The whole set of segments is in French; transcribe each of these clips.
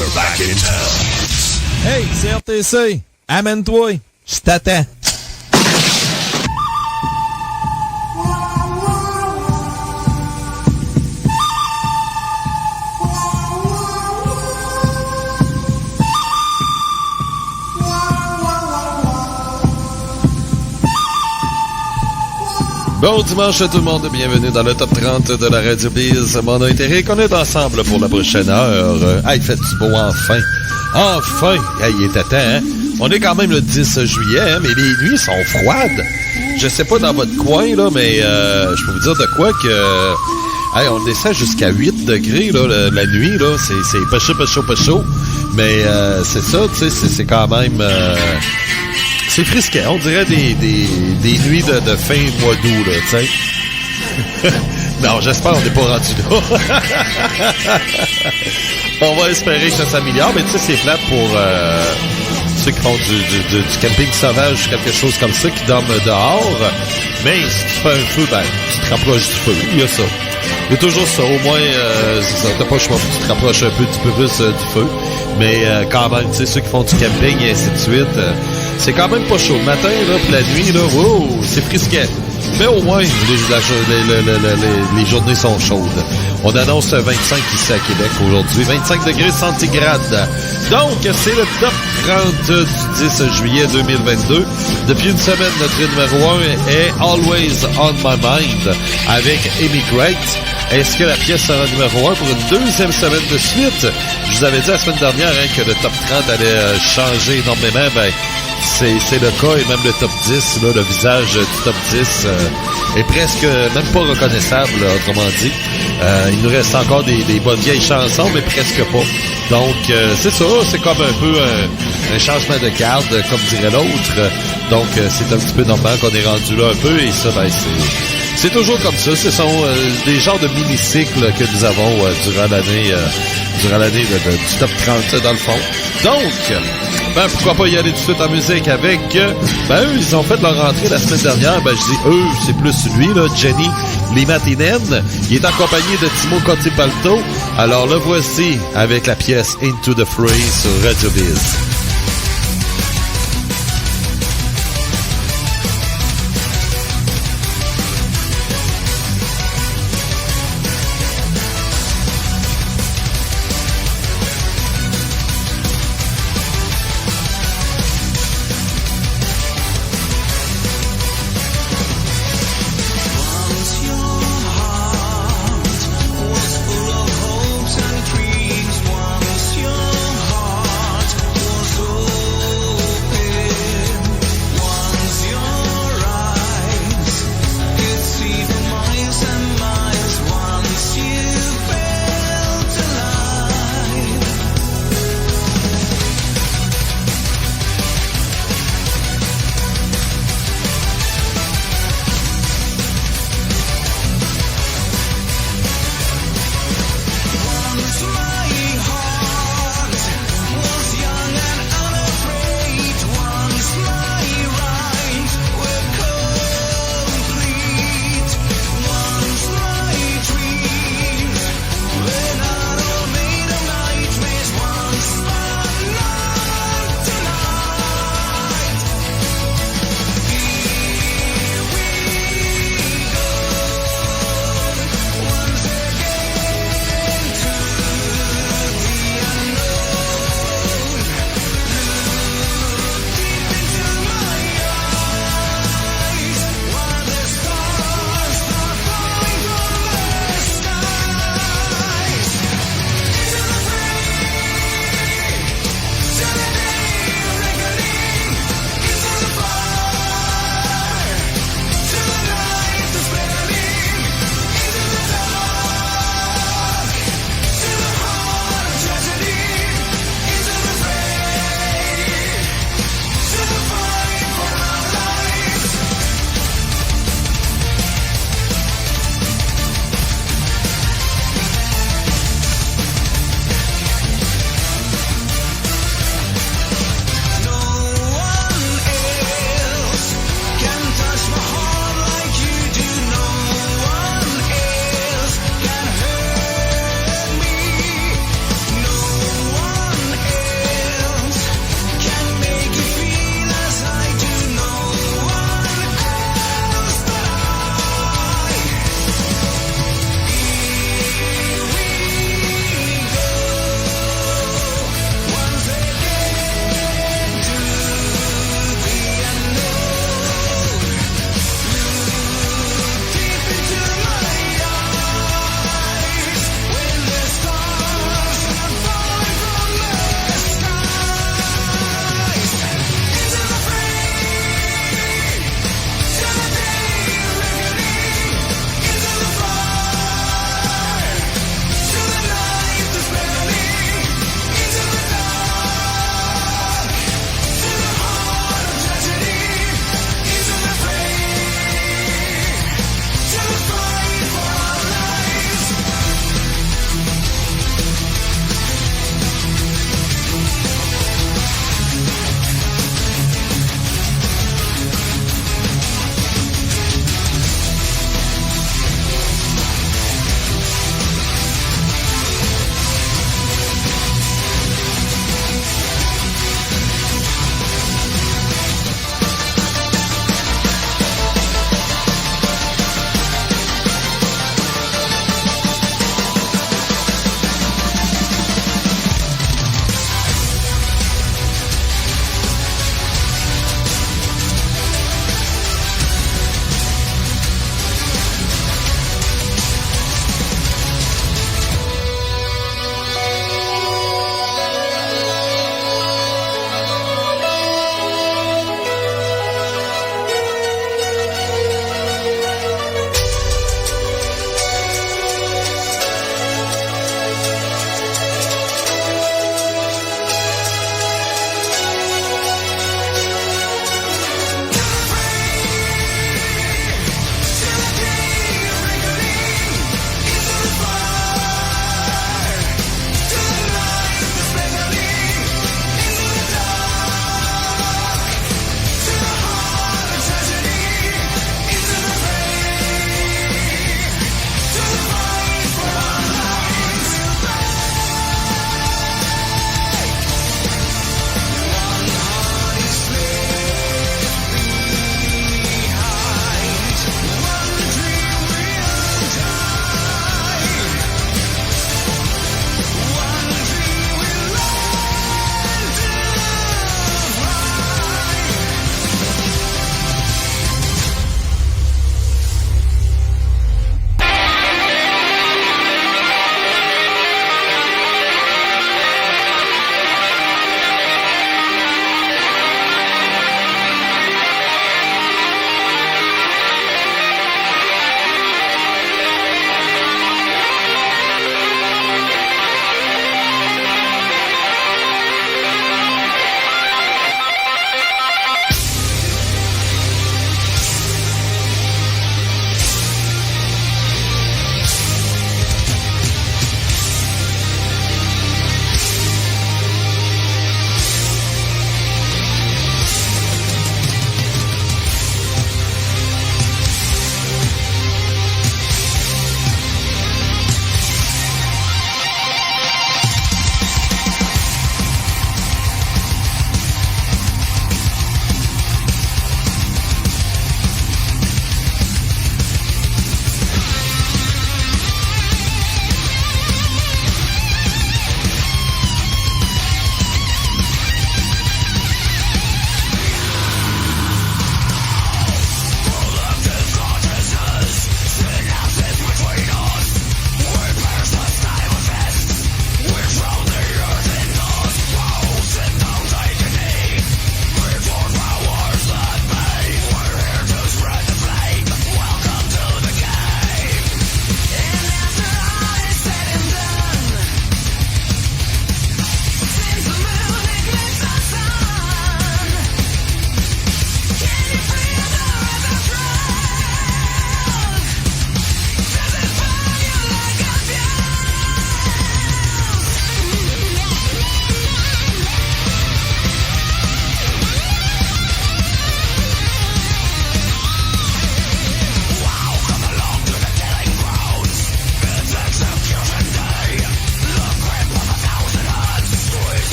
are back in town. Hey, c'est RTC. Amène-toi. Je t'attends. Bon dimanche à tout le monde, bienvenue dans le top 30 de la Radio Biz. Mon nom est Eric, on est ensemble pour la prochaine heure. Hey, fait-tu beau enfin? Enfin! Hey, il est à temps, hein? On est quand même le 10 juillet, hein, mais les nuits sont froides. Je sais pas dans votre coin, là, mais je peux vous dire de quoi que... Hey, on descend jusqu'à 8 degrés, là, la nuit, là. C'est pas chaud. Mais c'est ça, tu sais, c'est quand même... c'est frisquet. On dirait des nuits de fin mois d'août, là, tu sais. Non, j'espère qu'on n'est pas rendu là. On va espérer que ça s'améliore, mais tu sais, c'est plate pour ceux qui font du camping sauvage, quelque chose comme ça, qui dorment dehors. Mais si tu fais un feu, ben, tu te rapproches du feu. Il y a ça. Il y a toujours ça. Au moins, c'est ça. T'as pas le choix. Tu te rapproches un peu plus du feu. Mais quand même, tu sais, ceux qui font du camping et ainsi de suite, c'est quand même pas chaud. Le matin, là, puis la nuit, là, wow, c'est frisquet. Mais au moins, les journées sont chaudes. On annonce 25 ici à Québec aujourd'hui. 25 degrés centigrades. Donc, c'est le top 30 du 10 juillet 2022. Depuis une semaine, notre numéro 1 est Always on My Mind avec Amy Great. Est-ce que la pièce sera numéro 1 pour une deuxième semaine de suite? Je vous avais dit la semaine dernière que le top 30 allait changer énormément. Ben, c'est le cas, et même le top 10, là, le visage du top 10 est presque même pas reconnaissable, autrement dit. Il nous reste encore des bonnes vieilles chansons, mais presque pas. Donc, c'est ça, c'est comme un peu un changement de garde, comme dirait l'autre. Donc, c'est un petit peu normal qu'on est rendu là un peu, et ça, ben, c'est toujours comme ça. Ce sont des genres de mini-cycles que nous avons durant l'année du top 30, dans le fond. Donc, ben, pourquoi pas y aller tout de suite en musique avec... Ben, eux, ils ont fait leur rentrée la semaine dernière. Ben, je dis eux, c'est plus lui, là, Jenny Limatinen. Il est accompagné de Timo Cotipalto. Alors, le voici avec la pièce Into the Fray sur Radio Biz. Was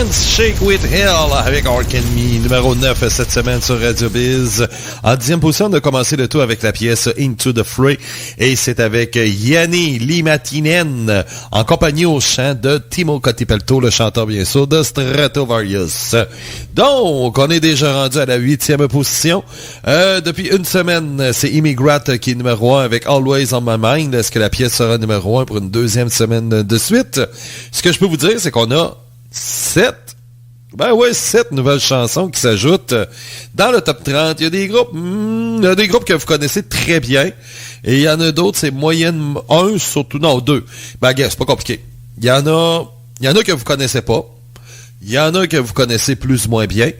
Dance Shake with Hill avec Ark Enemy, numéro 9 cette semaine sur Radio Biz. En 10e position, on a commencé le tour avec la pièce Into the Fray et c'est avec Yanni Limatinen en compagnie au chant de Timo Kotipelto, le chanteur bien sûr de Stratovarius. Donc, on est déjà rendu à la 8e position. Depuis une semaine, c'est Immigrat qui est numéro 1 avec Always on My Mind. Est-ce que la pièce sera numéro 1 pour une deuxième semaine de suite? Ce que je peux vous dire, c'est qu'on a 7 nouvelles chansons qui s'ajoutent dans le top 30. Il y a des groupes que vous connaissez très bien et il y en a d'autres, c'est moyenne 1 surtout, non 2. Ben, c'est pas compliqué. Il y en a que vous connaissez pas. Il y en a que vous connaissez plus ou moins bien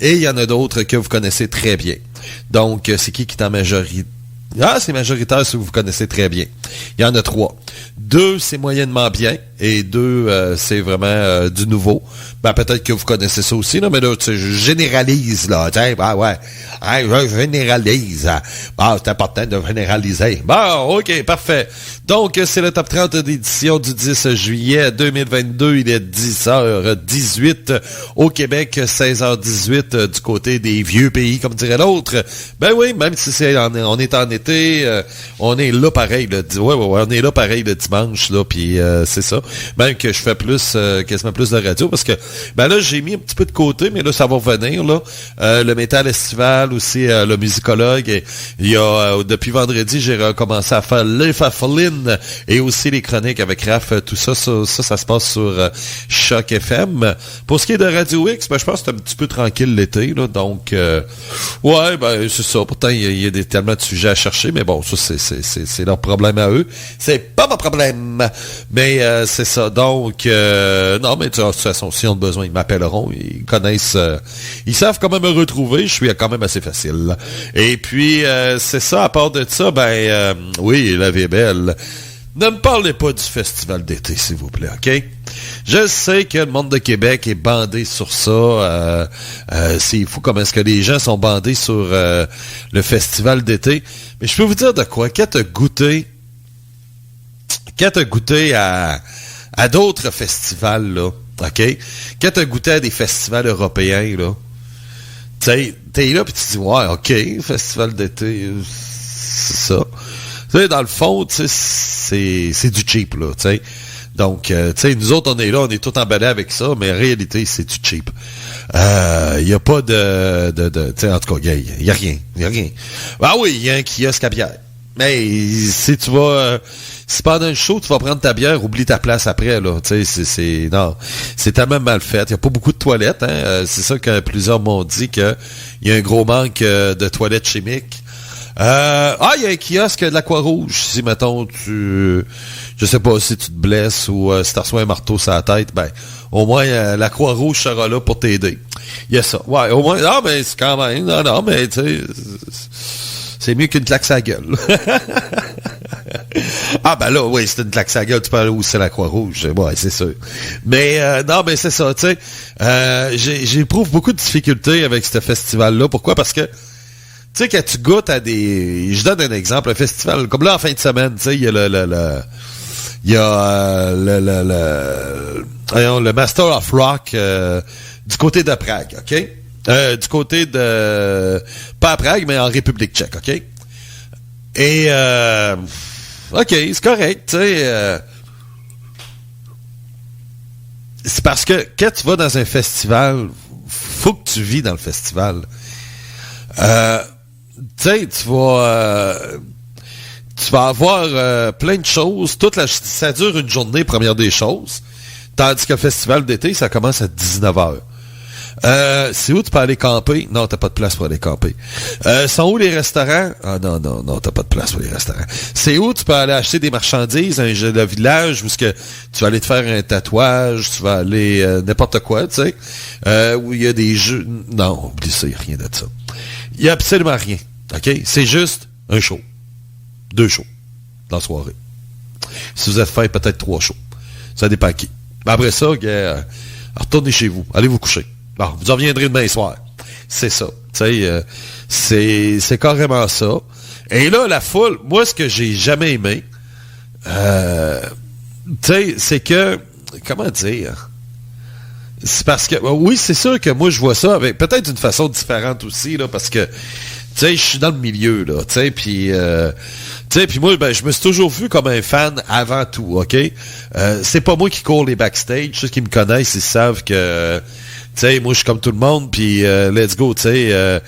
et il y en a d'autres que vous connaissez très bien. Donc, c'est qui est en majorité? Ah, c'est majoritaire si vous connaissez très bien. Il y en a 3. 2, c'est moyennement bien. Et 2, c'est vraiment du nouveau. Ben, peut-être que vous connaissez ça aussi, là, mais là, je généralise, là. Tiens, ben ouais. Je généralise. Bon, c'est important de généraliser. Bon, OK, parfait. Donc, c'est le top 30 d'édition du 10 juillet 2022. Il est 10h18 au Québec, 16h18 du côté des vieux pays, comme dirait l'autre. Ben oui, même si on est en été, on est là pareil. On est là pareil le dimanche, là, puis c'est ça. Même que je fais quasiment plus de radio, parce que, ben là, j'ai mis un petit peu de côté, mais là, ça va revenir, là. Le métal estival, aussi, le musicologue. Et, il y a, depuis vendredi, j'ai recommencé à faire les Fafolines et aussi les chroniques avec Raph. Tout ça, ça se passe sur Choc FM. Pour ce qui est de Radio X, ben, je pense que c'est un petit peu tranquille l'été, là. Donc, ouais, ben, c'est ça. Pourtant, il y a tellement de sujets à chercher, mais bon, ça, c'est leur problème à eux. C'est pas mon problème. Mais, c'est ça. Donc, non, mais de toute façon, s'ils ont besoin, ils m'appelleront. Ils connaissent, ils savent comment me retrouver. Je suis quand même assez facile. Et puis, c'est ça. À part de ça, ben, oui, la vie est belle. Ne me parlez pas du festival d'été, s'il vous plaît, OK? Je sais que le monde de Québec est bandé sur ça. C'est fou comment est-ce que les gens sont bandés sur le festival d'été. Mais je peux vous dire de quoi? Quand t'as goûté à d'autres festivals, là, OK? Quand t'as goûté à des festivals européens, là, t'es là, puis tu dis, ouais, OK, festival d'été, c'est ça. Tu sais, dans le fond, tu sais, c'est du cheap, là, tu sais. Donc, tu sais, nous autres, on est là, on est tout emballés avec ça, mais en réalité, c'est du cheap. Il y a pas de tu sais, en tout cas, il y a rien. Ah oui, il y a un kiosque à bière. Mais si tu vas, si pendant le show, tu vas prendre ta bière, oublie ta place après, là. Tu sais, non, c'est tellement mal fait. Il n'y a pas beaucoup de toilettes, hein. C'est ça que plusieurs m'ont dit qu'il y a un gros manque de toilettes chimiques. Il y a un kiosque de la Croix-Rouge. Si, mettons, je sais pas si tu te blesses ou si tu reçois un marteau sur la tête, ben, au moins, la Croix-Rouge sera là pour t'aider. Il y a ça. Ouais, au moins, non, mais c'est quand même, non, mais, tu sais, c'est mieux qu'une claque sa gueule. Ah, ben là, oui, c'est une claque sa gueule, tu peux aller où c'est la Croix-Rouge. Ouais, c'est sûr. Mais, non, mais c'est ça, tu sais. J'éprouve beaucoup de difficultés avec ce festival-là. Pourquoi? Parce que, tu sais, quand tu goûtes à des... Je donne un exemple, un festival, comme là, en fin de semaine, tu sais, il y a le Master of Rock du côté de Prague, OK? Du côté de... Pas à Prague, mais en République tchèque, OK? Et, OK, c'est correct, tu sais... c'est parce que quand tu vas dans un festival, faut que tu vis dans le festival. Tu sais, tu vas avoir plein de choses. Ça dure une journée, première des choses. Tandis que le festival d'été, ça commence à 19h. C'est où tu peux aller camper? Non, t'as pas de place pour aller camper. Sont où les restaurants? Ah non, t'as pas de place pour les restaurants. C'est où tu peux aller acheter des marchandises, le village, où tu vas aller te faire un tatouage, tu vas aller n'importe quoi, tu sais. Où il y a des jeux. Non, oublie ça, il n'y a rien de ça. Il n'y a absolument rien. OK? C'est juste un show. 2 shows dans la soirée. Si vous êtes fait, peut-être 3 shows. Ça dépend qui. Mais après ça, retournez chez vous. Allez vous coucher. Bon, vous en reviendrez demain soir. C'est ça. Tu sais, c'est carrément ça. Et là, la foule, moi, ce que j'ai jamais aimé, tu sais, c'est que, comment dire? c'est parce que, oui, c'est sûr que moi, je vois ça avec peut-être d'une façon différente aussi, là, parce que, tu sais, je suis dans le milieu, là, tu sais, puis moi, ben, je me suis toujours vu comme un fan avant tout, OK? C'est pas moi qui cours les backstage, ceux qui me connaissent, ils savent que, tu sais, moi, je suis comme tout le monde, puis let's go, tu sais,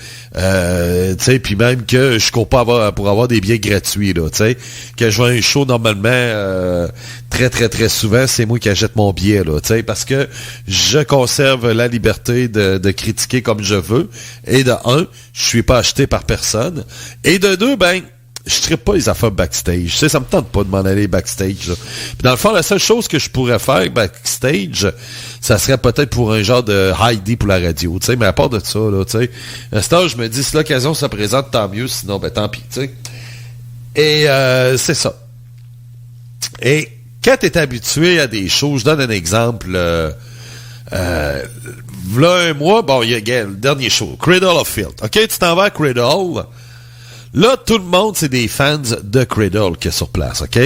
puis même que je cours pas pour avoir des billets gratuits, là, tu sais, que je vois un show, normalement, très, très, très souvent, c'est moi qui achète mon billet, là, tu sais, parce que je conserve la liberté de critiquer comme je veux, et de un, je suis pas acheté par personne, et de deux, ben, je trippe pas les affaires backstage. Tu sais, ça me tente pas de m'en aller backstage, là. Puis dans le fond, la seule chose que je pourrais faire backstage, ça serait peut-être pour un genre de Heidi pour la radio, tu sais, mais à part de ça, là, tu sais, à ce temps, je me dis, si l'occasion se présente, tant mieux, sinon, ben, tant pis, tu sais. Et c'est ça. Et quand t'es habitué à des shows, je donne un exemple, v'là un mois, bon, il y a le dernier show, Cradle of Filth. OK, tu t'en vas à Cradle. Là, tout le monde, c'est des fans de Cradle qui est sur place, OK?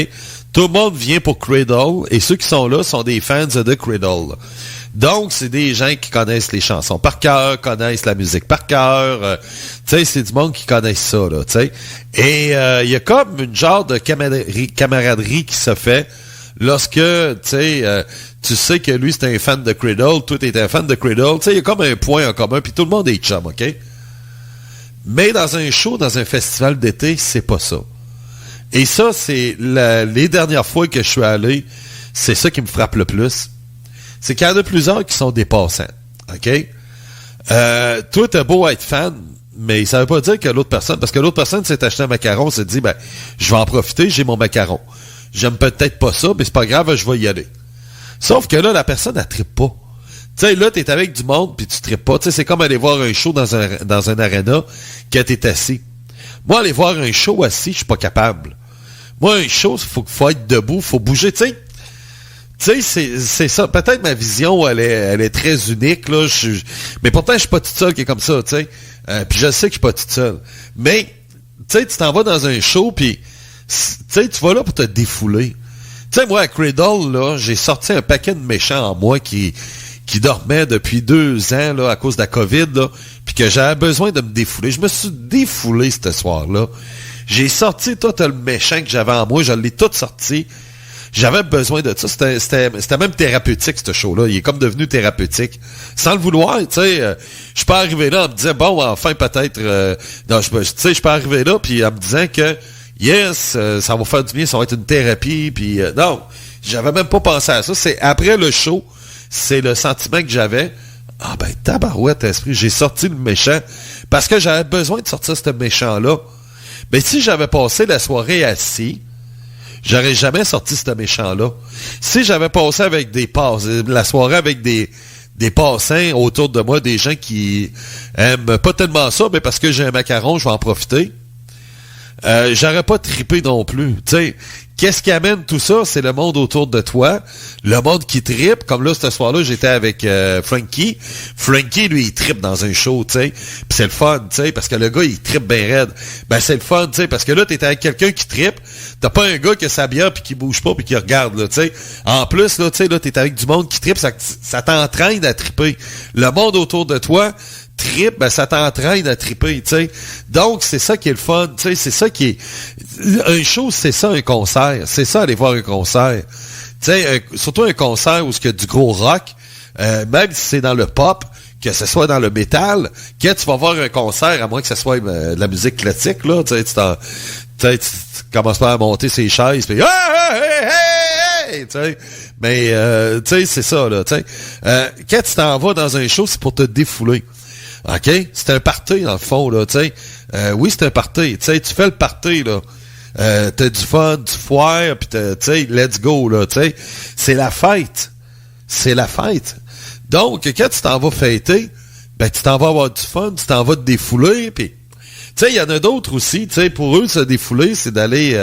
Tout le monde vient pour Cradle, et ceux qui sont là sont des fans de Cradle. Donc, c'est des gens qui connaissent les chansons par cœur, connaissent la musique par cœur. Tu sais, c'est du monde qui connaissent ça, là, tu sais. Et il y a comme une genre de camaraderie qui se fait lorsque, tu sais que lui, c'est un fan de Cradle, toi, t'es un fan de Cradle. Tu sais, il y a comme un point en commun, puis tout le monde est chum, OK? Mais dans un show, dans un festival d'été, c'est pas ça. Et ça, c'est les dernières fois que je suis allé, c'est ça qui me frappe le plus. C'est qu'il y en a plusieurs qui sont des passants. OK? Toi, t'as beau être fan, mais ça veut pas dire que l'autre personne, parce que l'autre personne s'est acheté un macaron, s'est dit, ben, je vais en profiter, j'ai mon macaron. J'aime peut-être pas ça, mais c'est pas grave, je vais y aller. Sauf que là, la personne, elle trippe pas. Tu sais, là, t'es avec du monde, puis tu tripes pas. Tu sais, c'est comme aller voir un show dans un arena quand t'es assis. Moi, aller voir un show assis, je suis pas capable. Moi, un show, faut être debout, faut bouger, tu sais. Tu sais, c'est ça. Peut-être ma vision, elle est très unique, là. Mais pourtant, je suis pas toute seule qui est comme ça, tu sais. Puis je sais que je suis pas toute seule. Mais, tu sais, tu t'en vas dans un show, puis, tu sais, tu vas là pour te défouler. Tu sais, moi, à Cradle, là, j'ai sorti un paquet de méchants en moi qui dormait depuis 2 ans là, à cause de la COVID, là, puis que j'avais besoin de me défouler. Je me suis défoulé ce soir-là. J'ai sorti tout le méchant que j'avais en moi, je l'ai tout sorti. J'avais besoin de ça. C'était même thérapeutique, ce show-là. Il est comme devenu thérapeutique. Sans le vouloir, tu sais, je suis pas arrivé là en me disant, bon, enfin, peut-être... non, tu sais, je suis pas arrivé là, puis en me disant que, yes, ça va faire du bien, ça va être une thérapie, puis non, j'avais même pas pensé à ça. C'est après le show, c'est le sentiment que j'avais. Ah ben, tabarouette, esprit, j'ai sorti le méchant parce que j'avais besoin de sortir ce méchant-là. Mais si j'avais passé la soirée assis, j'aurais jamais sorti ce méchant-là. Si j'avais passé avec la soirée avec des passants autour de moi, des gens qui aiment pas tellement ça, mais parce que j'ai un macaron, je vais en profiter, j'aurais pas trippé non plus. Tu sais, qu'est-ce qui amène tout ça? C'est le monde autour de toi, le monde qui trippe. Comme là, ce soir-là, j'étais avec Frankie. Frankie, lui, il trippe dans un show, tu sais. Puis c'est le fun, tu sais, parce que le gars, il trippe bien raide. Ben, c'est le fun, tu sais, parce que là, t'es avec quelqu'un qui trippe. T'as pas un gars qui a sa bière puis qui bouge pas puis qui regarde, là, tu sais. En plus, là, tu sais, là, t'es avec du monde qui trippe, ça t'entraîne à tripper. Le monde autour de toi trip, ben ça t'entraîne à tripper, tu sais. Donc, c'est ça qui est le fun, tu sais, c'est ça qui est... Un show, c'est ça, un concert. C'est ça, aller voir un concert. Tu sais, surtout un concert où il y a du gros rock, même si c'est dans le pop, que ce soit dans le métal, quand tu vas voir un concert, à moins que ce soit de la musique classique, là, tu sais, tu commences pas à monter ses chaises, puis hey, tu sais. Mais, tu sais, c'est ça, là, tu sais. Quand tu t'en vas dans un show, c'est pour te défouler. OK? C'est un party, dans le fond, là, tu sais. Oui, c'est un party. Tu sais, tu fais le party, là. T'as du fun, du foire, pis tu sais, let's go, là, tu sais. C'est la fête. C'est la fête. Donc, quand tu t'en vas fêter, ben, tu t'en vas avoir du fun, tu t'en vas te défouler, pis... Tu sais, il y en a d'autres aussi, tu sais, pour eux, se défouler, c'est d'aller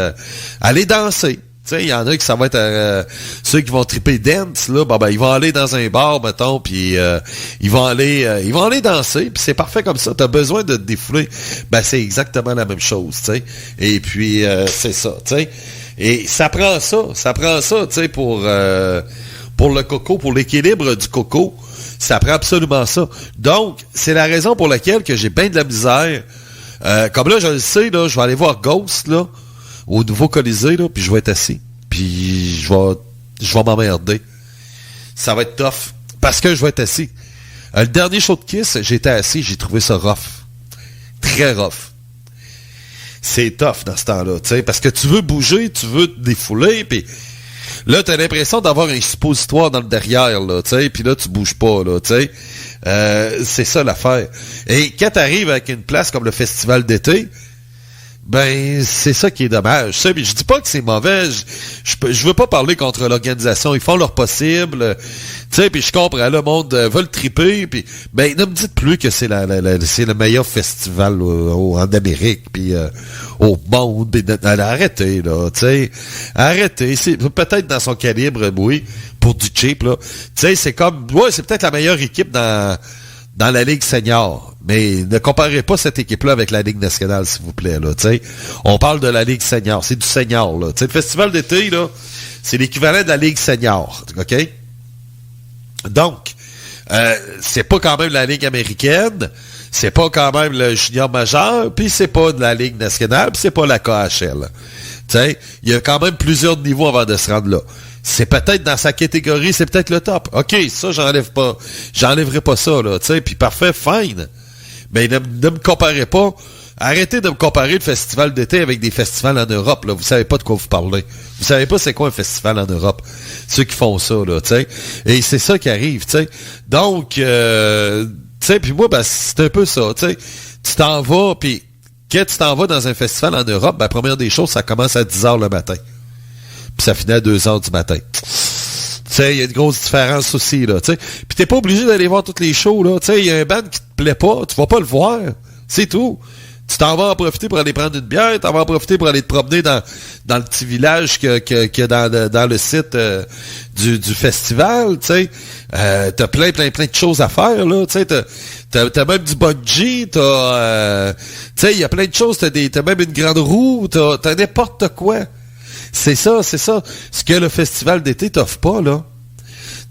aller danser. Tu sais, il y en a qui ça va être ceux qui vont triper dance là, ben ils vont aller dans un bar mettons puis ils vont aller danser, puis c'est parfait comme ça. T'as besoin de te défouler. Ben c'est exactement la même chose, tu sais. Et puis c'est ça, tu sais. Et ça prend ça, tu sais pour le coco, pour l'équilibre du coco. Ça prend absolument ça. Donc, c'est la raison pour laquelle que j'ai bien de la misère. Comme là, je le sais, là, je vais aller voir Ghost, là, au nouveau Colisée, là, puis je vais être assis. Puis je vais m'emmerder. Ça va être tough. Parce que je vais être assis. Le dernier show de Kiss, j'étais assis, j'ai trouvé ça rough. Très rough. C'est tough dans ce temps-là, tu sais, parce que tu veux bouger, tu veux te défouler, puis là, t'as l'impression d'avoir un suppositoire dans le derrière, là, tu sais, puis là, tu bouges pas, là, tu sais. C'est ça l'affaire. Et quand t'arrives avec une place comme le festival d'été, ben, c'est ça qui est dommage. Je dis pas que c'est mauvais. Je veux pas parler contre l'organisation. Ils font leur possible. Tu sais, puis je comprends, le monde veut le triper. Puis, ben, ne me dites plus que c'est c'est le meilleur festival en Amérique, puis au monde. Arrêtez, là, tu sais. Arrêtez. C'est peut-être dans son calibre, oui, pour du cheap, là. Tu sais, c'est comme, ouais, c'est peut-être la meilleure équipe dans la Ligue senior. Mais ne comparez pas cette équipe-là avec la Ligue nationale, s'il vous plaît, là, tu sais. On parle de la Ligue senior. C'est du senior, là. Tu sais, le festival d'été, là, c'est l'équivalent de la Ligue senior. OK? Donc, c'est pas quand même la Ligue américaine, c'est pas quand même le junior majeur, puis c'est pas de la Ligue nationale, puis c'est pas la KHL. Tu sais, il y a quand même plusieurs niveaux avant de se rendre là. C'est peut-être dans sa catégorie, c'est peut-être le top. OK, ça, j'enlèverai pas ça, là, tu sais, puis parfait, fine. Mais ne me comparez pas. Arrêtez de me comparer le festival d'été avec des festivals en Europe, là. Vous savez pas de quoi vous parlez. Vous savez pas c'est quoi un festival en Europe. Ceux qui font ça, là, tu sais. Et c'est ça qui arrive, tu sais. Donc, tu sais, puis moi, ben, c'est un peu ça, tu sais. Tu t'en vas, puis quand tu t'en vas dans un festival en Europe, ben, première des choses, ça commence à 10h le matin. Puis ça finit à 2h du matin. Tu sais, il y a une grosse différence aussi, là, tu sais. Puis t'es pas obligé d'aller voir toutes les shows, là. Tu sais, il y a un band qui te plaît pas, tu vas pas le voir. C'est tout. Tu t'en vas en profiter pour aller prendre une bière, t'en vas en profiter pour aller te promener dans le petit village qu'il y a dans le site du festival, tu sais. T'as plein de choses à faire, là, tu sais. T'as même du bungee, tu sais, il y a plein de choses, t'as même une grande roue, t'as n'importe quoi. C'est ça. Ce que le festival d'été t'offre pas, là.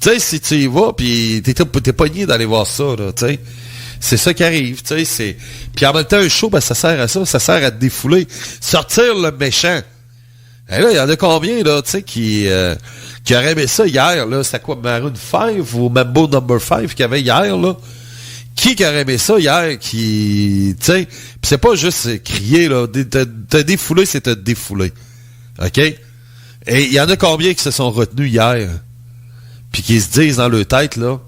Tu sais, si tu y vas, pis t'es pogné d'aller voir ça, là, tu sais. C'est ça qui arrive, tu sais, c'est... Puis en même temps, un show, ben, ça sert à ça, ça sert à te défouler. Sortir le méchant. Et là, il y en a combien, là, tu sais, qui auraient aimé ça hier, là? C'était quoi, Maroon 5 ou Mambo No. 5 qu'il y avait hier, là? Qui aurait aimé ça hier, tu sais? Puis c'est pas juste crier, là. Te défouler, c'est te défouler. OK? Et il y en a combien qui se sont retenus hier? Puis qui se disent dans leur tête, là...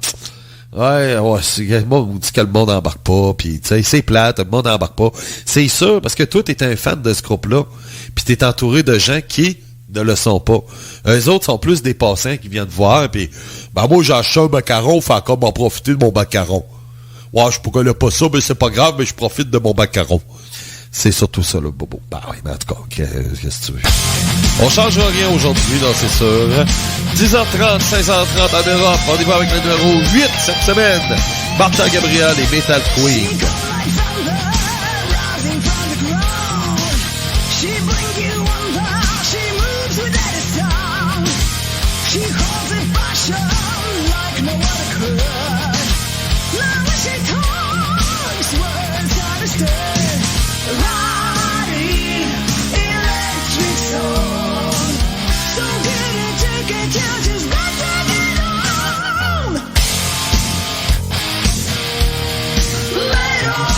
Ouais, moi, on dit que le monde embarque pas, puis tu sais, c'est plate, le monde embarque pas. C'est sûr, parce que toi, t'es un fan de ce groupe-là, puis t'es entouré de gens qui ne le sont pas. Eux autres sont plus des passants qui viennent voir, puis ben moi, j'ai acheté un macaron, faut encore m'en profiter de mon macaron. Ouais, je pourrais pas ça, mais c'est pas grave, mais je profite de mon macaron. C'est surtout ça, le bobo. Ben oui, mais en tout cas, qu'est-ce que tu veux? On changera rien aujourd'hui, non, c'est sûr. 10h30, 16h30 en Europe. On y va avec le numéro 8 cette semaine. Martha Gabriel et Metal Queen. Let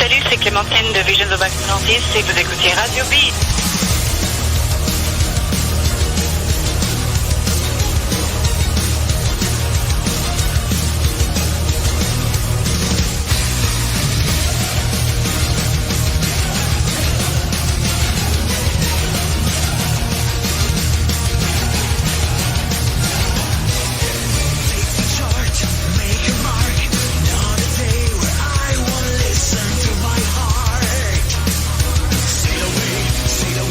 Salut, c'est Clémentine de Visions of Atlantis et vous écoutez Radio Beat. Sail away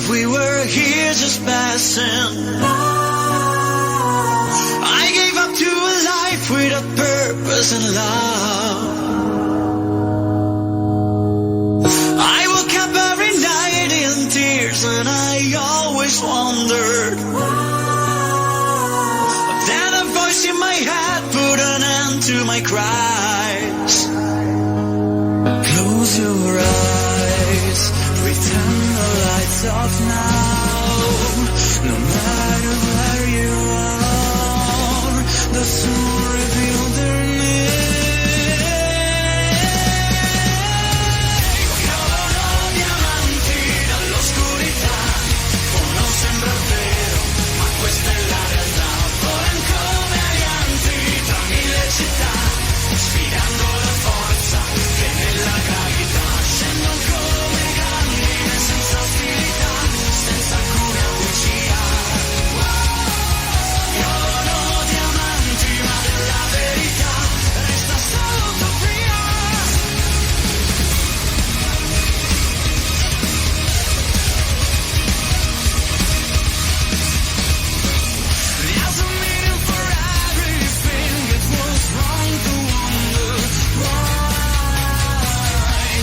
we were here just passing. I gave up to a life without purpose and love. I woke up every night in tears and I always wondered. Then a voice in my head put an end to my cries. Close your eyes, pretend the lights off now. No matter where you are, the sun revealed their name. Chiamano diamanti dall'oscurità, può non sembrar vero, ma questa è la realtà. Volano come alianti tra mille città, sfidando la forza che nella gravità. Scendono come grandine senza ostilità, senza alcuna bugia. Piovono diamanti ma della verità resta solo utopia. There's a meaning for everything, it was wrong to wonder why.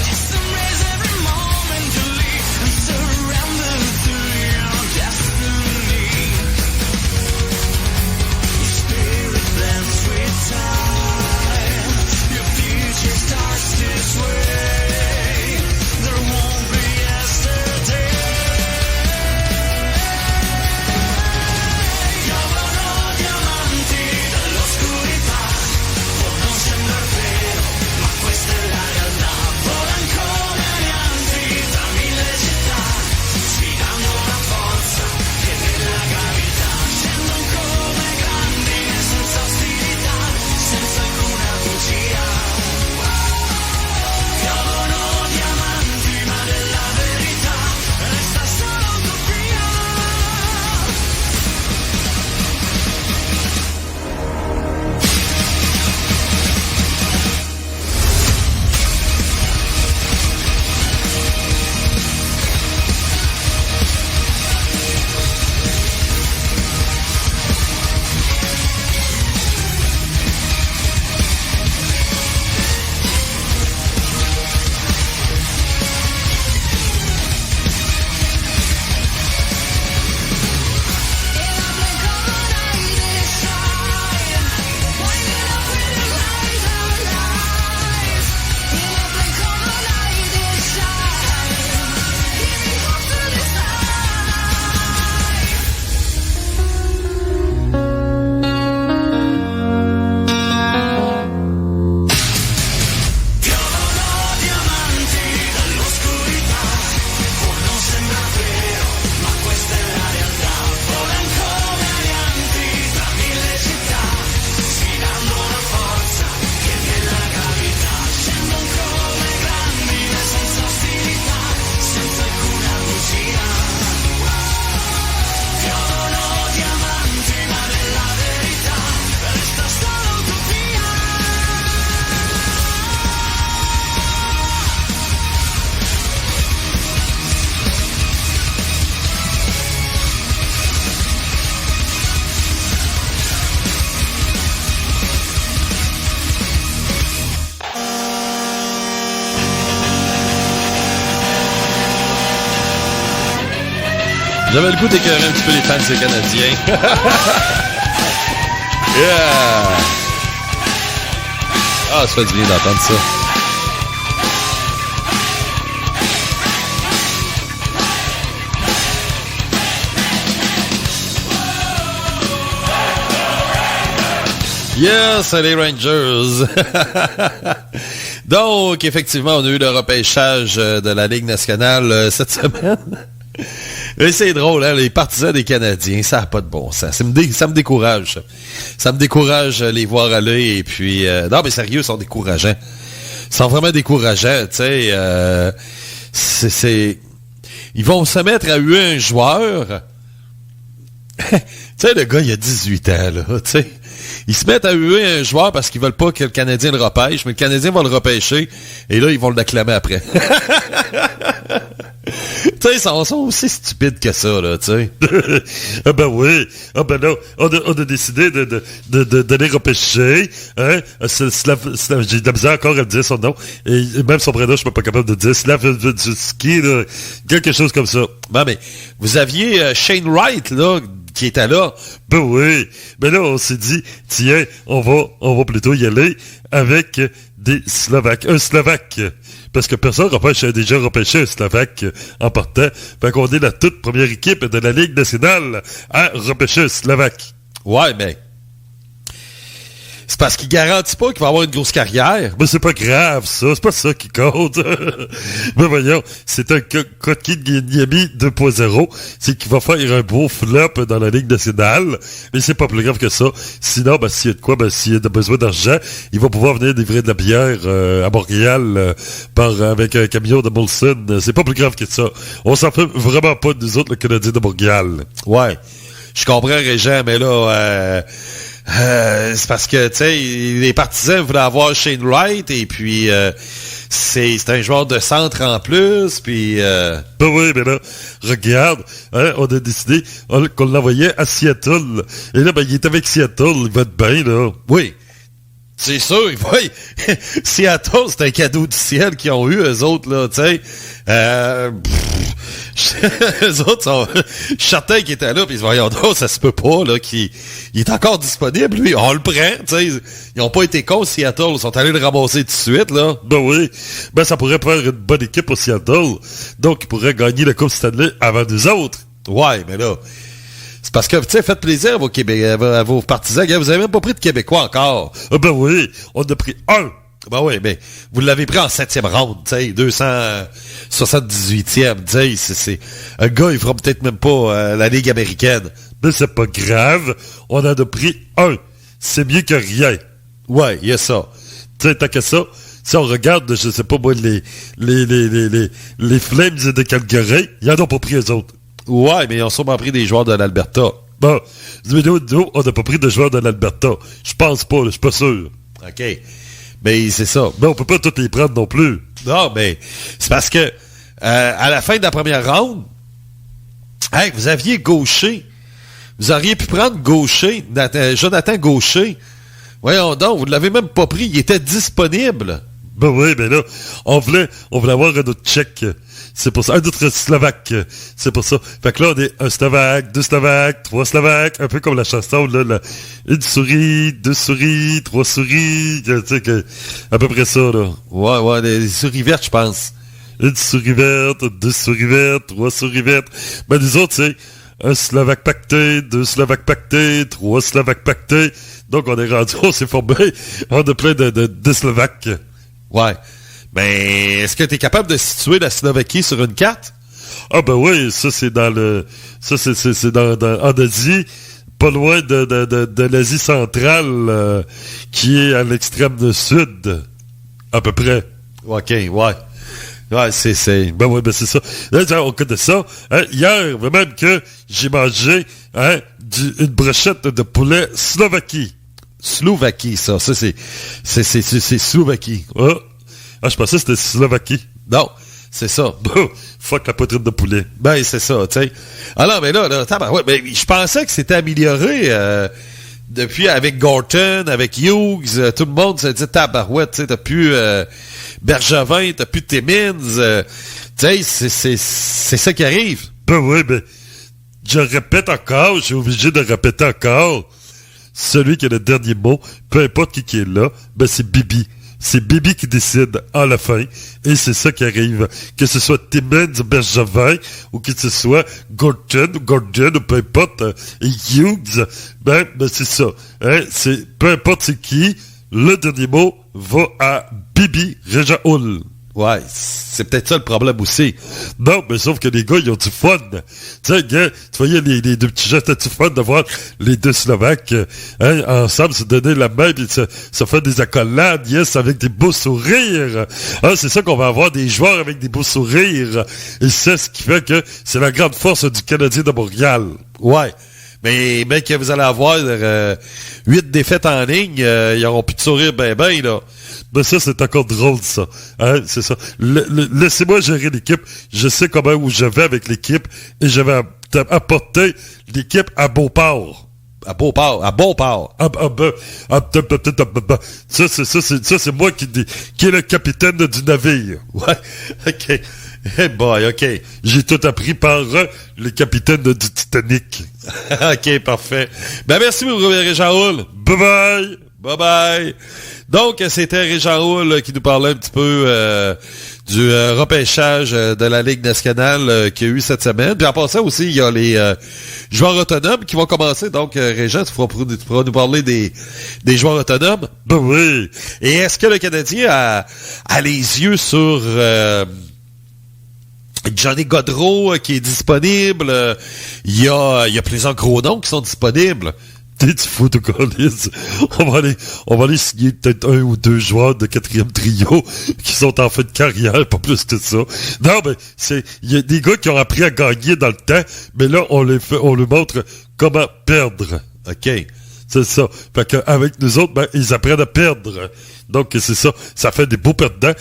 Just embrace every moment you live and surrender to your destiny. Your spirit blends with time, your future starts this way. There won't be yesterday. Piovono diamanti dall'oscurità, può non sembrar vero, ma questa è la realtà. Volano come alianti tra mille città, sfidando la forza che nella gravità. Scendono come grandine senza ostilità, senza alcuna bugia. Piovono diamanti ma della verità resta solo utopia. J'avais le goût d'écœurer un petit peu les fans des Canadiens. Yeah! Ah, ça fait du bien d'entendre ça. Yes, les Rangers! Donc, effectivement, on a eu le repêchage de la Ligue nationale cette semaine. Et c'est drôle, hein, les partisans des Canadiens, ça n'a pas de bon sens. Ça me décourage. Ça me décourage les voir aller. Et puis, non, mais sérieux, ils sont décourageants. Ils sont vraiment décourageants, tu sais. Ils vont se mettre à huer un joueur. Tu sais, le gars, il a 18 ans, là, tu sais. Ils se mettent à huer un joueur parce qu'ils veulent pas que le Canadien le repêche, mais le Canadien va le repêcher, et là, ils vont l'acclamer après. Tu sais, ils sont aussi stupides que ça, là, tu sais. Ah ben oui. Ah ben là, on a décidé d'aller repêcher. Hein? J'ai de la misère encore à le dire son nom. Et même son prénom, je suis pas capable de dire. Slavkovski, là, quelque chose comme ça. Ben, mais vous aviez Shane Wright, là, qui était là. Ben oui. Ben là, on s'est dit, tiens, on va plutôt y aller avec des Slovaques. Un Slovaque. Parce que personne a déjà repêché un Slovaque en partant. Fait qu'on est la toute première équipe de la Ligue nationale à repêcher un Slovaque. Ouais, mais c'est parce qu'il garantit pas qu'il va avoir une grosse carrière. Mais c'est pas grave, ça. C'est pas ça qui compte. Mais voyons, c'est un Kotkaniemi de Niemi 2.0. C'est qu'il va faire un beau flop dans la Ligue nationale. Mais c'est pas plus grave que ça. Sinon, ben, s'il y a de quoi, ben, s'il y a besoin d'argent, il va pouvoir venir livrer de la bière à Montréal avec un camion de Molson. C'est pas plus grave que ça. On s'en fait vraiment pas de nous autres, le Canadien de Montréal. Ouais. Je comprends, Régent, mais là... c'est parce que, tu sais, les partisans voulaient avoir Shane Wright, et puis c'est un joueur de centre en plus, puis... Ben oui, mais là, regarde, hein, on a décidé qu'on l'envoyait à Seattle. Et là, ben, il est avec Seattle, il va être bien, là. Oui. C'est sûr, Seattle, c'est un cadeau du ciel qu'ils ont eu, eux autres, là, tu sais. Eux autres sont... Je suis certain qu'ils étaient là, puis voyons donc, ça se peut pas, là, qu'il est encore disponible, lui. On le prend, tu sais. Ils ont pas été cons, Seattle. Ils sont allés le ramasser tout de suite, là. Ben oui. Ben, ça pourrait faire une bonne équipe au Seattle. Donc, ils pourraient gagner la Coupe Stanley avant nous autres. Ouais, mais là... C'est parce que, tu sais, faites plaisir à vos partisans. Vous avez même pas pris de Québécois encore. Ah ben oui, on a pris un. Ben oui, mais vous l'avez pris en 7e ronde, tu sais, 278e, tu sais, c'est... Un gars, il fera peut-être même pas la Ligue américaine. Mais c'est pas grave, on en a pris un. C'est mieux que rien. Ouais, il y a ça. Tu sais, tant que ça, si on regarde, je sais pas moi, les Flames de Calgary, ils en ont pas pris eux autres. Ouais, mais ils ont sûrement pris des joueurs de l'Alberta. Bon, nous, on n'a pas pris de joueurs de l'Alberta. Je pense pas, je suis pas sûr. OK. Mais c'est ça. Mais on peut pas tous les prendre non plus. Non, mais c'est parce que à la fin de la première ronde, hey, vous aviez Gaucher. Vous auriez pu prendre Gaucher, Jonathan Gaucher. Voyons donc, vous ne l'avez même pas pris. Il était disponible. Ben oui, mais là, on voulait avoir un autre Tchèque. C'est pour ça. Un autre Slovaque. C'est pour ça. Fait que là, on est un Slovaque, 2 Slovaques, 3 Slovaques. Un peu comme la chanson, là. Une souris, 2 souris, 3 souris. Tu sais, à peu près ça, là. Ouais, des souris vertes, je pense. Une souris verte, 2 souris vertes, 3 souris vertes. Ben, nous autres, c'est un Slovaque pacté, 2 Slovaques pactés, 3 Slovaques pactés. Donc, on est rendu, on s'est formé. On a plein de Slovaques. Ouais. Mais est-ce que tu es capable de situer la Slovaquie sur une carte? Ah ben oui, ça c'est dans c'est en Asie, pas loin de l'Asie centrale, qui est à l'extrême sud, à peu près. OK, ouais. Ouais, c'est... Ben oui, ben c'est ça. Là, on connaît ça. Hein, hier, même que j'ai mangé une brochette de poulet Slovaquie. Slovaquie, ça. Ça, c'est Slovaquie. Ah, je pensais que c'était Slovaquie. Non, c'est ça. Fuck la poitrine de poulet. Ben, c'est ça, tu sais. Alors, mais là, ouais, mais je pensais que c'était amélioré depuis avec Gorton, avec Hughes, tout le monde se dit tabarouette, tu sais, t'as plus Bergevin, t'as plus Timmins, tu sais, c'est ça qui arrive. Ben oui, ben, je répète encore, j'ai obligé de répéter encore, celui qui a le dernier mot, peu importe qui est là, ben c'est Bibi. C'est Bibi qui décide à la fin, et c'est ça qui arrive. Que ce soit Timmins, Bergevin, ou que ce soit Gordon, ou peu importe, Hughes, ben c'est ça. Hein, peu importe c'est qui, le dernier mot va à Bibi Rejaoul. Ouais, c'est peut-être ça le problème aussi. Non, mais sauf que les gars, ils ont du fun. Tu sais, gars, tu voyais les deux petits gens, c'était du fun de voir les deux Slovaques ensemble se donner la main et se faire des accolades, yes, avec des beaux sourires. Ah, c'est ça qu'on va avoir, des joueurs avec des beaux sourires. Et c'est ce qui fait que c'est la grande force du Canadien de Montréal. Ouais. Mais que vous allez avoir 8 défaites en ligne, ils n'auront plus de sourire ben, là. Ben ça, c'est encore drôle, ça. Hein, c'est ça. Laissez-moi gérer l'équipe. Je sais comment où je vais avec l'équipe et je vais apporter l'équipe à Beauport. À Beauport. Ça, c'est moi qui est le capitaine du navire. Ouais, OK. Hey boy, OK. J'ai tout appris par le capitaine du Titanic. OK, parfait. Ben merci, Réjean-Houle. Bye-bye! Bye-bye! Donc, c'était Réjean-Houle qui nous parlait un petit peu du repêchage de la Ligue nationale qu'il y a eu cette semaine. Puis en passant aussi, il y a les joueurs autonomes qui vont commencer. Donc, Régent, tu pourras nous parler des joueurs autonomes? Ben oui! Et est-ce que le Canadien a les yeux sur... Johnny Gaudreau qui est disponible. Il y a plusieurs gros noms qui sont disponibles. T'es du fou de colis. On va aller signer peut-être 1 ou 2 joueurs de 4e trio qui sont en fin de carrière, pas plus que ça. Non, mais il y a des gars qui ont appris à gagner dans le temps, mais là, on leur montre comment perdre. OK. C'est ça. Fait qu'avec nous autres, ben, ils apprennent à perdre. Donc, c'est ça. Ça fait des beaux perdants.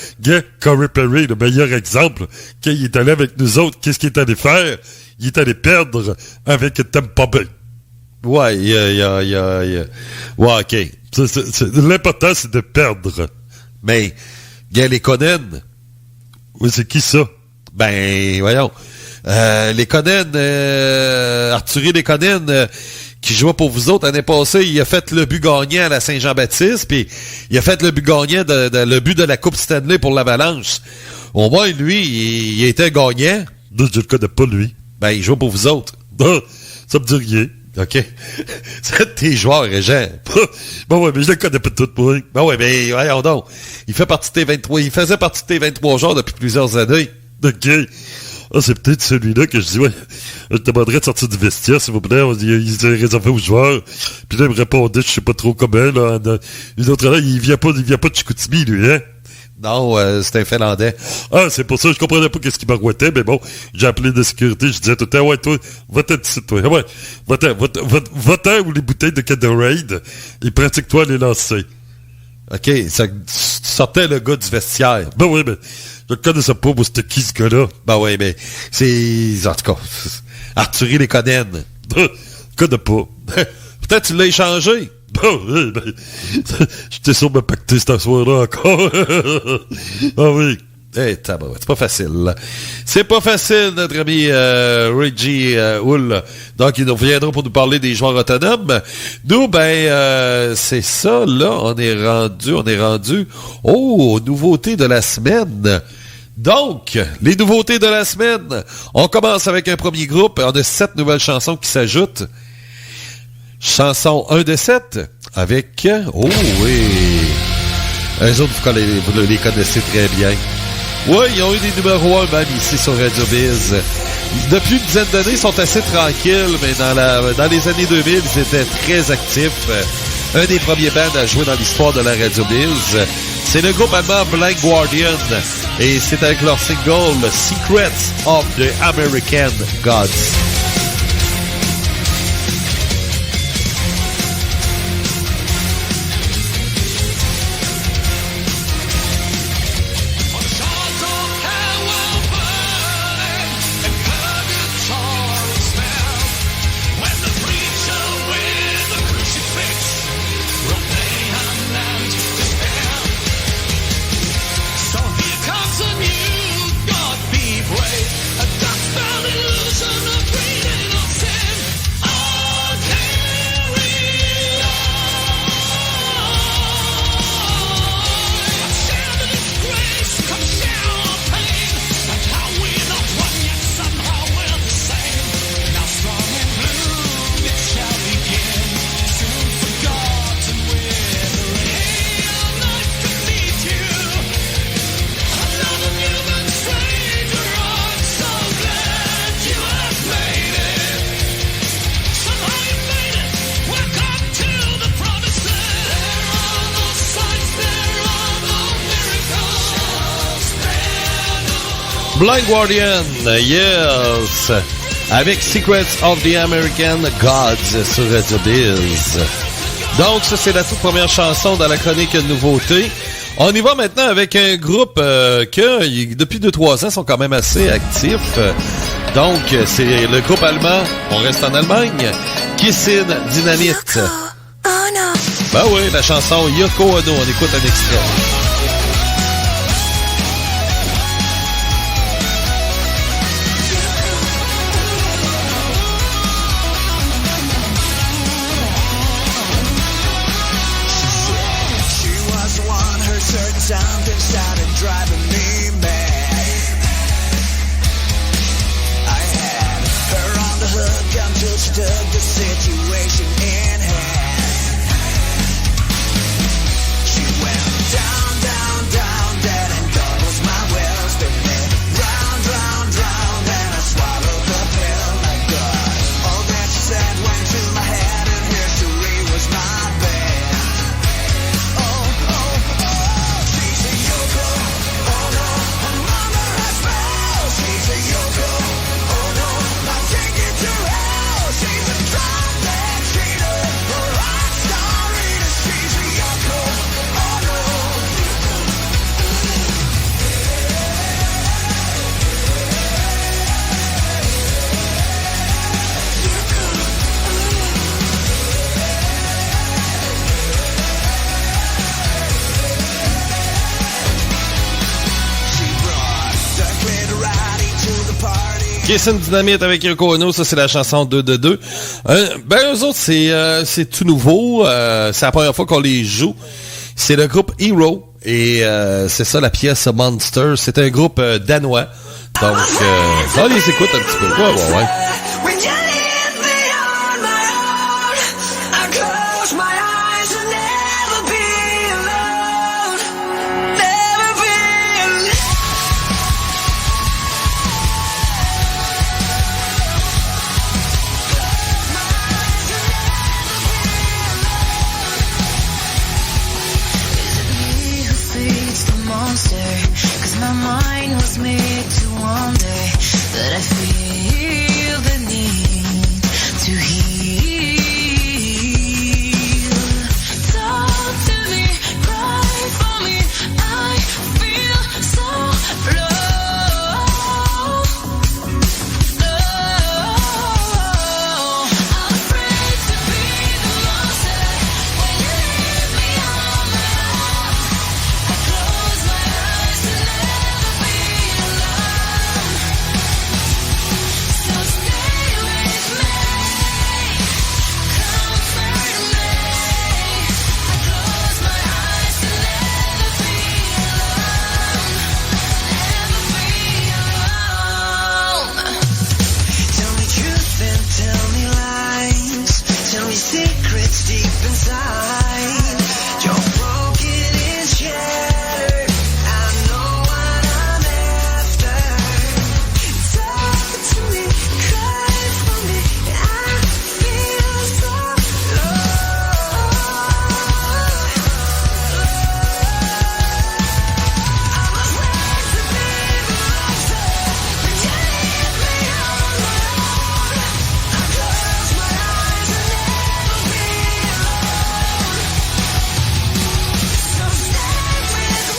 Corey Perry, le meilleur exemple, quand il est allé avec nous autres, qu'est-ce qu'il est allé faire? Il est allé perdre avec Tampa Bay. Ouais, ouais, OK. L'important, c'est de perdre. Mais, les Conan. Oui, c'est qui ça? Ben, voyons. Les Conan, Arthurie Lekonen, qui jouait pour vous autres l'année passée, il a fait le but gagnant à la Saint-Jean-Baptiste, puis il a fait le but gagnant le but de la Coupe Stanley pour l'Avalanche. Au moins, lui, il était gagnant. Non, je le connais pas, lui. Ben, il joue pour vous autres. Non, ça me dit rien. OK. C'est tes joueurs, Régent. Ben ouais, mais je le connais pas tout, moi. Ben ouais, mais voyons donc. Il faisait partie de tes 23 joueurs depuis plusieurs années. OK. Ah, c'est peut-être celui-là que je dis, ouais, je te demanderais de sortir du vestiaire, s'il vous plaît. Il est réservé aux joueurs. Puis là, il me répondait, je sais pas trop comment, là. Une autre là, il vient pas de Chicoutimi, lui, hein? Non, c'est un Finlandais. Ah, c'est pour ça, je comprenais pas qu'est-ce qu'il m'arrouettait, mais bon, j'ai appelé de sécurité, je disais tout le temps, ouais, toi, va-t'en d'ici, toi. Ouais, va-t'en ou les bouteilles de Gatorade, et pratique-toi à les lancer. OK, ça, tu sortais le gars du vestiaire. Ben oui, mais je ne connaissais pas, moi, c'était qui, ce gars-là? Ben oui, mais c'est... En tout cas, Arthurie Lekonen. Je connais pas. Peut-être tu l'as échangé. Ben oui, ben... J'étais sûr de me pacter ce soir-là encore. Ah oui. Eh, c'est pas facile. C'est pas facile, notre ami Reggie Hull. Donc, il nous reviendra pour nous parler des joueurs autonomes. Nous, c'est ça, là, on est rendu aux nouveautés de la semaine. Donc, les nouveautés de la semaine. On commence avec un premier groupe. On a 7 nouvelles chansons qui s'ajoutent. Chanson 1 de 7 avec... Oh oui! Eux autres, vous les connaissez très bien. Oui, ils ont eu des numéros 1 même ici sur Radio Biz. Depuis une dizaine d'années, ils sont assez tranquilles, mais dans les années 2000, ils étaient très actifs. Un des premiers bands à jouer dans l'histoire de la Radio Biz. C'est le groupe allemand Blind Guardian. Et c'est avec leur single Secrets of the American Gods. Blind Guardian, yes! avec Secrets of the American Gods sur Radio Biz. Donc, ça, c'est la toute première chanson dans la chronique nouveauté. On y va maintenant avec un groupe que, depuis 2-3 ans, sont quand même assez actifs. Donc, c'est le groupe allemand, on reste en Allemagne, Kissin Dynamite. Ben oui, la chanson Yoko Ono, on écoute un extrait. Something started driving me mad. I had her on the hook until she took the situation in hand. She went down, down, down, dead and gone was my will. Spinning round, round, round, and I swallowed the pill. My God, all that she said went to my head, and history was my bed. Kissin Dynamite avec Yoko Ono, ça c'est la chanson 2 de 2. Ben eux autres c'est tout nouveau, c'est la première fois qu'on les joue. C'est le groupe Hero et c'est ça la pièce Monster. C'est un groupe danois. Donc on les écoute un petit peu. Ouais. Cause my mind was made to wonder, but I feel the need to heal. Talk to me, cry for me, I feel so low. I'm afraid to be the monster when you leave me on my own. I close my eyes to never be alone. So stay with me, comfort me. I close my eyes to never be alone, never be alone. Tell me truth and tell me lies. Tell me secrets deep inside. You're broken and shattered. I know what I'm after. Talk to me, cry for me. I feel so low. I'm afraid to be the monster when you leave me on my own. I close my eyes and never be alone. So stay with me,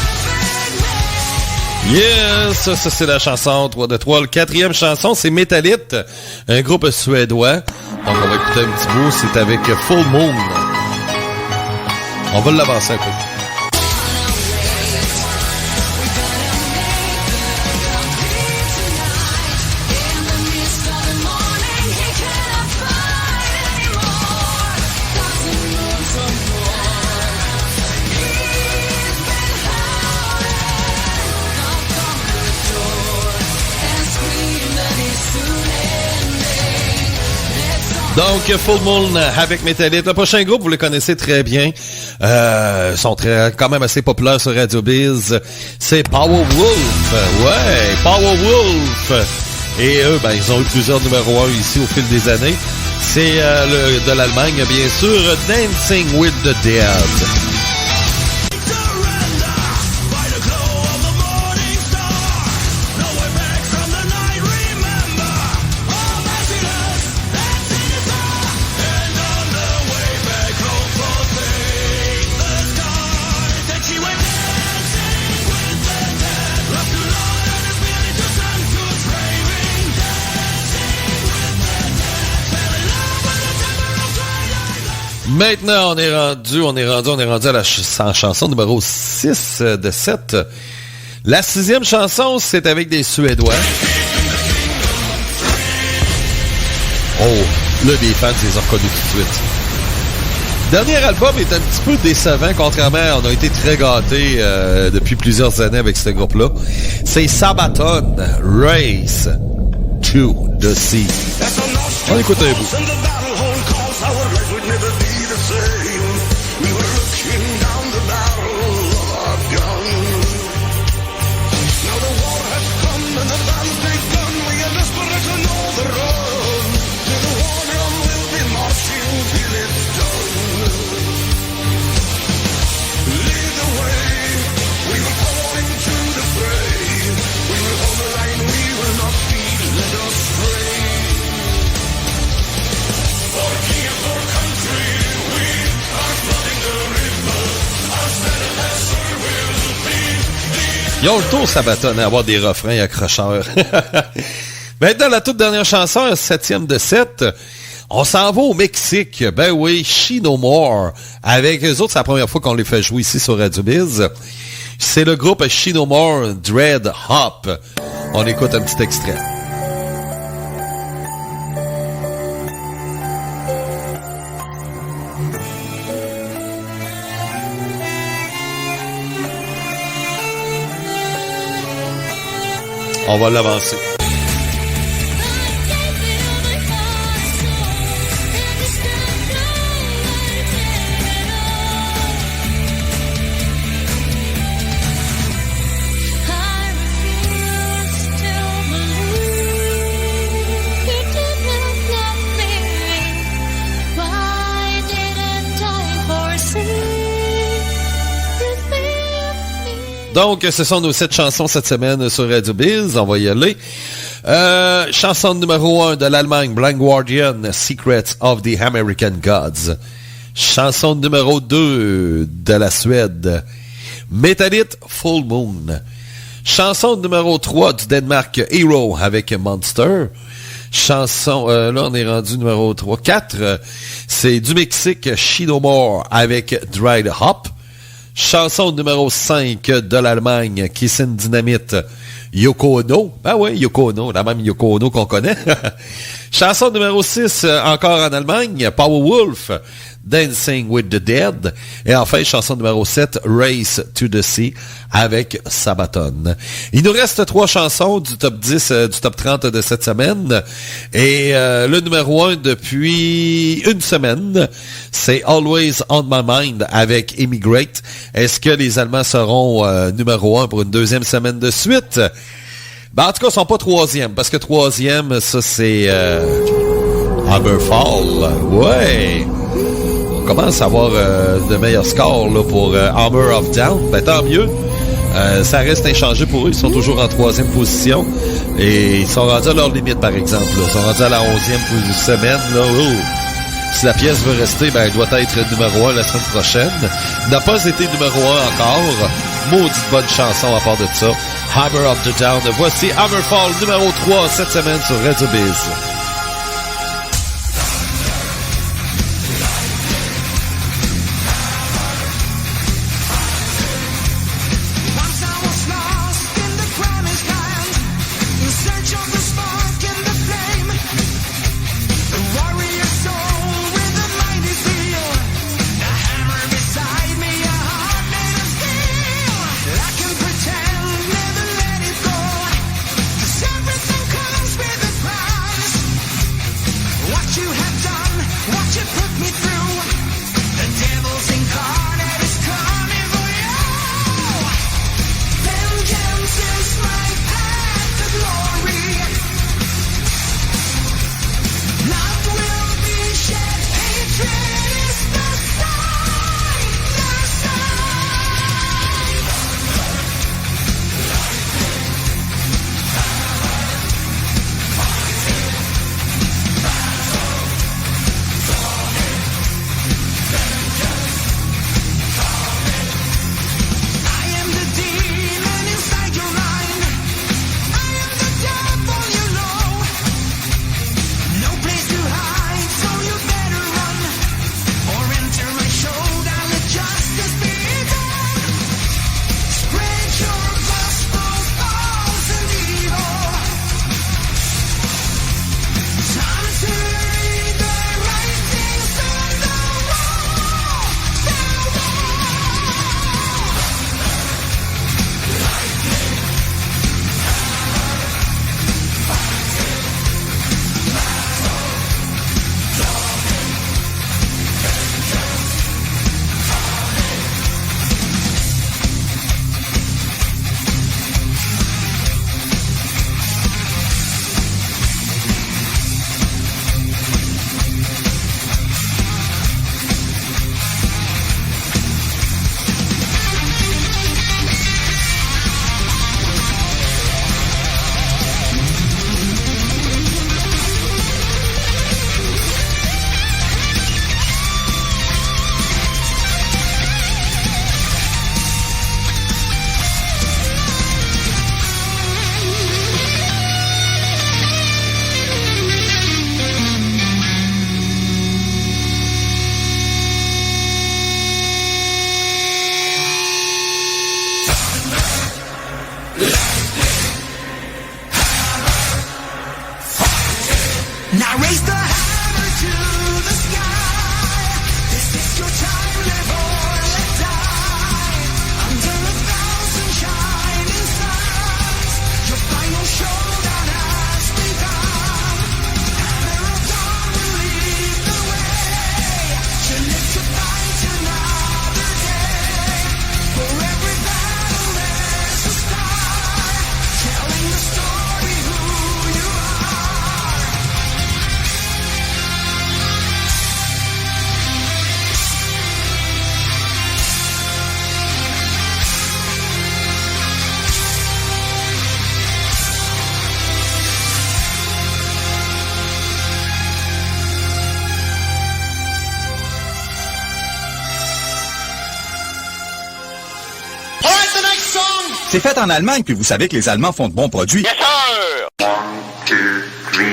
comfort me. Yes, ça c'est la chanson 3 de 3. Le quatrième chanson, c'est Metallic, un groupe suédois. Donc on va écouter un petit bout, c'est avec Full Moon. On va l'avancer un peu. In the midst of the morning, he cannot fight anymore. Doesn't look for more. He's been howling, knocked on the door and screamed that he's soon ending. Let's all Donc, Full Moon avec Metallic. Le prochain groupe, vous le connaissez très bien. Ils sont quand même assez populaires sur Radio Biz. C'est Powerwolf. Ouais, Powerwolf. Et eux, ben, ils ont eu plusieurs numéros 1 ici au fil des années. C'est de l'Allemagne, bien sûr, Dancing with the Dead. surrender by the glow of the morning star. No way back from the Maintenant, on est rendu à la chanson numéro 6 de 7. La 6e chanson, c'est avec des Suédois. Oh, là, les fans, ils les ont reconnus tout de suite. Dernier album est un petit peu décevant, contrairement à on a été très gâtés depuis plusieurs années avec ce groupe-là. C'est Sabaton, Race to the Sea. On écoute un bout. Ils ont le tour, Sabaton, à avoir des refrains accrocheurs. Maintenant, la toute dernière chanson, 7e de 7, on s'en va au Mexique. Ben oui, She No More. Avec eux autres, c'est la première fois qu'on les fait jouer ici sur Radio Biz. C'est le groupe She No More Dread Hop. On écoute un petit extrait. On va l'avancer. Donc, ce sont nos 7 chansons cette semaine sur Radio Biz. On va y aller. Chanson numéro 1 de l'Allemagne, Blind Guardian, Secrets of the American Gods. Chanson numéro 2 de la Suède, Metallic, Full Moon. Chanson numéro 3 du Danemark, Hero avec Monster. Chanson, là on est rendu numéro 3. 4, c'est du Mexique, She No More avec Dried Hop. Chanson numéro 5 de l'Allemagne, Kissin Dynamite, Yoko Ono. Ben oui, Yoko Ono, la même Yoko Ono qu'on connaît. Chanson numéro 6, encore en Allemagne, Powerwolf, Dancing with the Dead. Et enfin, chanson numéro 7, Race to the Sea, avec Sabaton. Il nous reste 3 chansons du top 10, du top 30 de cette semaine. Et le numéro 1 depuis une semaine, c'est Always on My Mind avec Immigrate. Est-ce que les Allemands seront numéro 1 pour une deuxième semaine de suite? Ben, en tout cas, ils sont pas troisième, parce que troisième, ça c'est Hammerfall. Ouais! On commence à avoir de meilleurs scores là, pour Hammer of Down. Ben, tant mieux. Ça reste inchangé pour eux. Ils sont toujours en 3e position. Et ils sont rendus à leur limite, par exemple. Là. Ils sont rendus à la 11e semaine. Là. Oh. Si la pièce veut rester, ben, elle doit être numéro 1 la semaine prochaine. Il n'a pas été numéro 1 encore. Maudite bonne chanson à part de ça. Hammer of the Down. Voici Hammerfall numéro 3 cette semaine sur Radio Biz. Everything comes with a price. C'est fait en Allemagne, puis vous savez que les Allemands font de bons produits. Yes, sir! 1, 2, 3,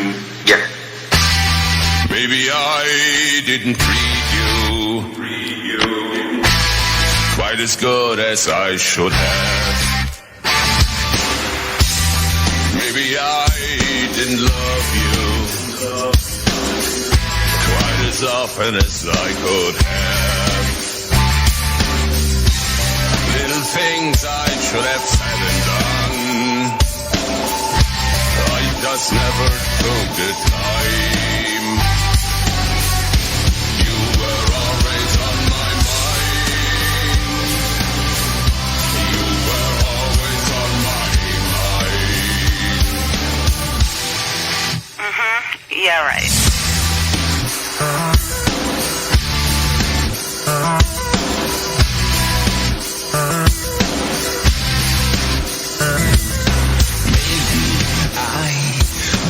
yeah. Maybe I didn't treat you quite as good as I should have. Maybe I didn't love you quite as often as I could have. Little things I should have said and done, I just never took the time. You were always on my mind. You were always on my mind. Yeah, right.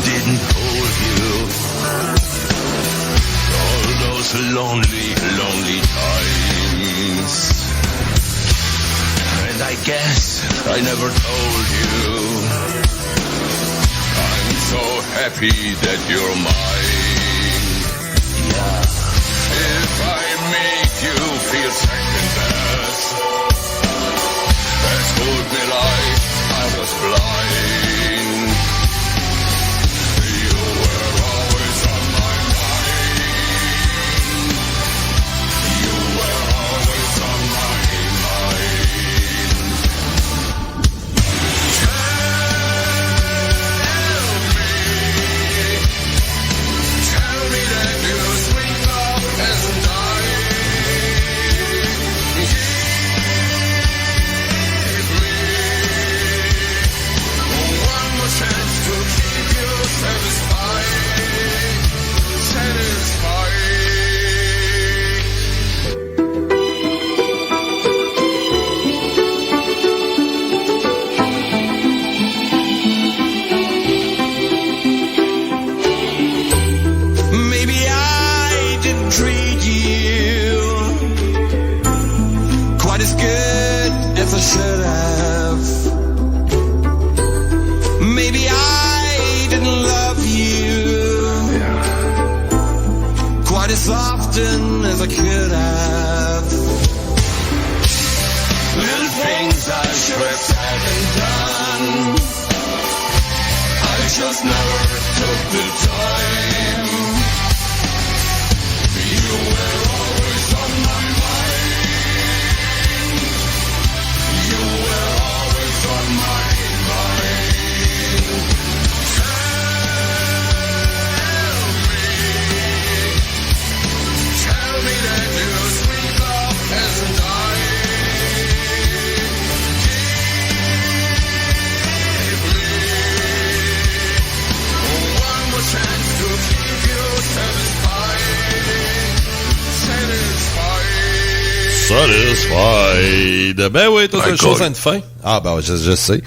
Didn't hold you all those lonely times, and I guess I never told you I'm so happy that you're mine. Yeah, if I make you feel second best, as told me like I was blind. as often as I could have. Little things I should have said and done, I just never took the time. You were always on my mind. You were always on my mind. Tell me that your sweet love hasn't died. One more chance to keep you satisfied. Ben oui, toute une chose à une fin. Ah ben je sais.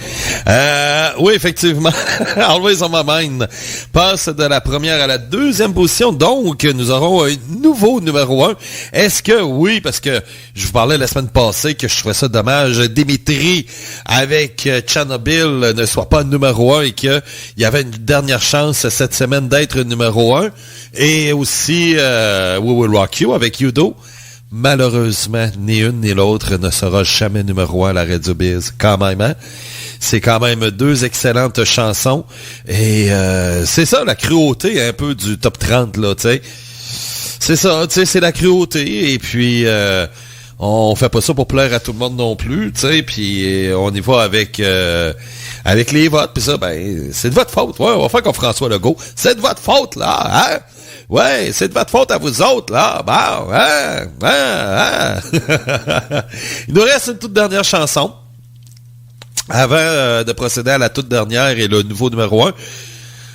Oui, effectivement. Always on my mind passe de la première à la deuxième position. Donc, nous aurons un nouveau numéro 1. Est-ce que oui, parce que je vous parlais la semaine passée que je trouvais ça dommage, Dimitri avec Tchernobyl ne soit pas numéro 1 et qu'il y avait une dernière chance cette semaine d'être numéro 1. Et aussi We Will Rock You avec Udo. Malheureusement, ni une ni l'autre ne sera jamais numéro 1 à la Radio Biz. Quand même, hein? C'est quand même deux excellentes chansons. Et c'est ça, la cruauté un peu du top 30, là, tu sais. C'est ça, tu sais, c'est la cruauté. Et puis, on fait pas ça pour plaire à tout le monde non plus, tu sais. Puis, on y va avec les votes. Puis ça, ben, c'est de votre faute. Ouais, on va faire comme François Legault. C'est de votre faute, là, hein? Ouais, c'est de votre faute à vous autres, là. Bon, Il nous reste une toute dernière chanson. Avant de procéder à la toute dernière et le nouveau numéro 1.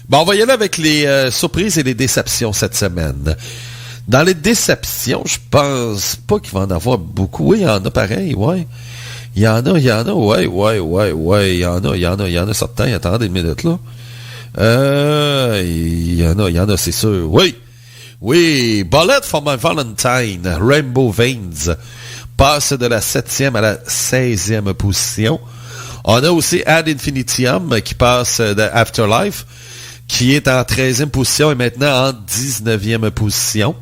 Bon, on va y aller avec les surprises et les déceptions cette semaine. Dans les déceptions, je pense pas qu'il va en avoir beaucoup. Oui, il y en a pareil, ouais. Il y en a, ouais. Il y en a certains. Attendez une minute, là. Il y en a, c'est sûr. Oui, Bullet for My Valentine, Rainbow Veins, passe de la 7e à la 16e position. On a aussi Ad Infinitum qui passe de Afterlife, qui est en 13e position et maintenant en 19e position.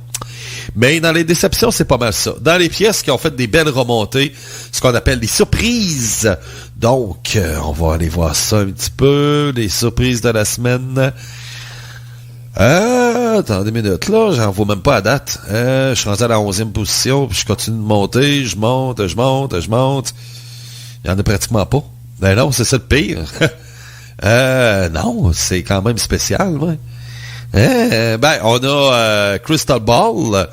Mais dans les déceptions, c'est pas mal ça. Dans les pièces qui ont fait des belles remontées, ce qu'on appelle des surprises. Donc, on va aller voir ça un petit peu. Les surprises de la semaine. Attendez une minute, là, j'en vois même pas à date. Je suis rendu à la 11e position, puis je continue de monter, je monte. Il y en a pratiquement pas. Ben non, c'est ça le pire. Non, c'est quand même spécial, ouais. On a Crystal Ball,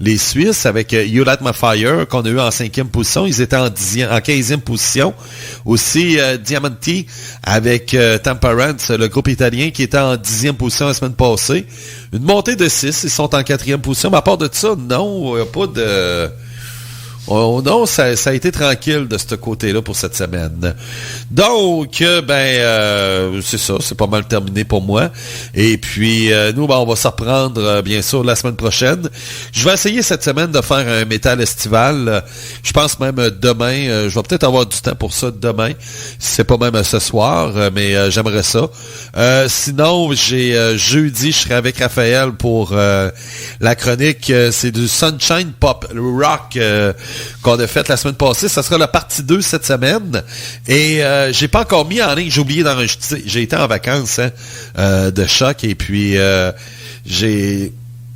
les Suisses, avec You Light My Fire, qu'on a eu en 5e position. Ils étaient en 15e position. Aussi, Diamanti, avec Temperance, le groupe italien, qui était en 10e position la semaine passée. Une montée de 6, ils sont en 4e position. Mais à part de ça, non, il n'y a pas de... Oh non, ça a été tranquille de ce côté-là pour cette semaine. Donc, c'est ça, c'est pas mal terminé pour moi. Et puis, nous, on va s'en reprendre, bien sûr, la semaine prochaine. Je vais essayer cette semaine de faire un métal estival. Je pense même demain. Je vais peut-être avoir du temps pour ça demain. Si c'est pas même ce soir, mais j'aimerais ça. Sinon, j'ai jeudi, je serai avec Raphaël pour la chronique. C'est du Sunshine Pop Rock qu'on a fait la semaine passée. Ça sera la partie 2 cette semaine. Et j'ai pas encore mis en ligne, j'ai oublié d'enregistrer. J'ai été en vacances de choc et puis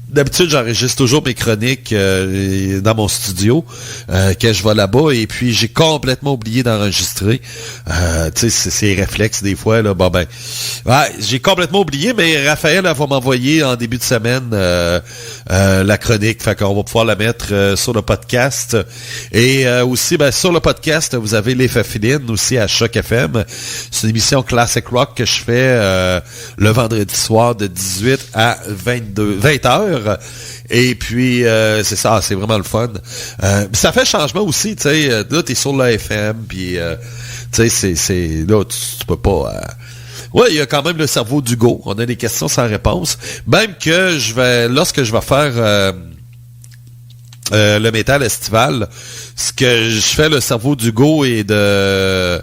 d'habitude, j'enregistre toujours mes chroniques dans mon studio quand je vais là-bas et puis j'ai complètement oublié d'enregistrer. Tu sais, c'est réflexe des fois, là. J'ai complètement oublié, mais Raphaël va m'envoyer en début de semaine la chronique. Fait qu'on va pouvoir la mettre sur le podcast. Et aussi, sur le podcast, vous avez l'effet Filine aussi à Choc FM. C'est une émission Classic Rock que je fais le vendredi soir de 18 à 20 heures. Et puis, c'est ça, c'est vraiment le fun. Ça fait changement aussi, tu sais. Là, t'es sur la FM, puis, tu sais, c'est là, tu peux pas... Ouais, il y a quand même le cerveau d'Hugo. On a des questions sans réponse. Même que lorsque je vais faire le métal estival, ce que je fais le cerveau d'Hugo et de...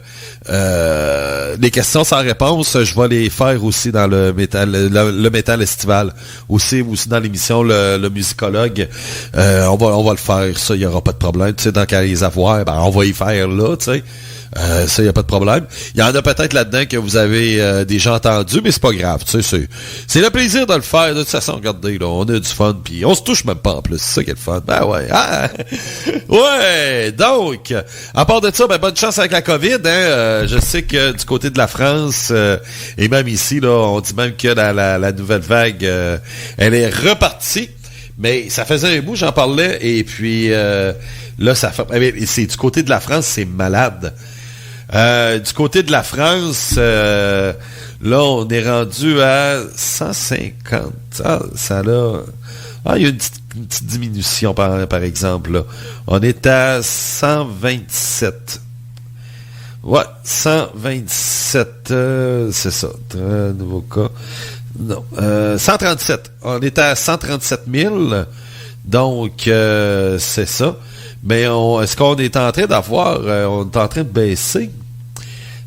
les questions sans réponse, je vais les faire aussi dans le métal estival. Aussi dans l'émission le musicologue. On va le faire, ça, il n'y aura pas de problème. Tu sais, dans qu'à les avoir, on va y faire là, tu sais. Ça, il n'y a pas de problème. Il y en a peut-être là-dedans que vous avez déjà entendu, mais c'est pas grave, tu sais, c'est le plaisir de le faire. De toute façon, regardez, là, on a du fun, puis on se touche même pas en plus. C'est ça qui est le fun. Ben ouais. Ouais, donc, à part de ça, bonne chance avec la COVID, hein. Je sais que du côté de la France, et même ici, là, on dit même que la nouvelle vague, elle est repartie. Mais ça faisait un bout, j'en parlais, et puis là, ça fait... c'est du côté de la France, c'est malade. Du côté de la France, là, on est rendu à 150. Il y a une petite diminution, par exemple. Là. On est à 127. Ouais, 127. C'est ça. Nouveau cas. Non. 137. On est à 137 000. Donc, c'est ça. Mais est-ce qu'on est en train d'avoir... on est en train de baisser?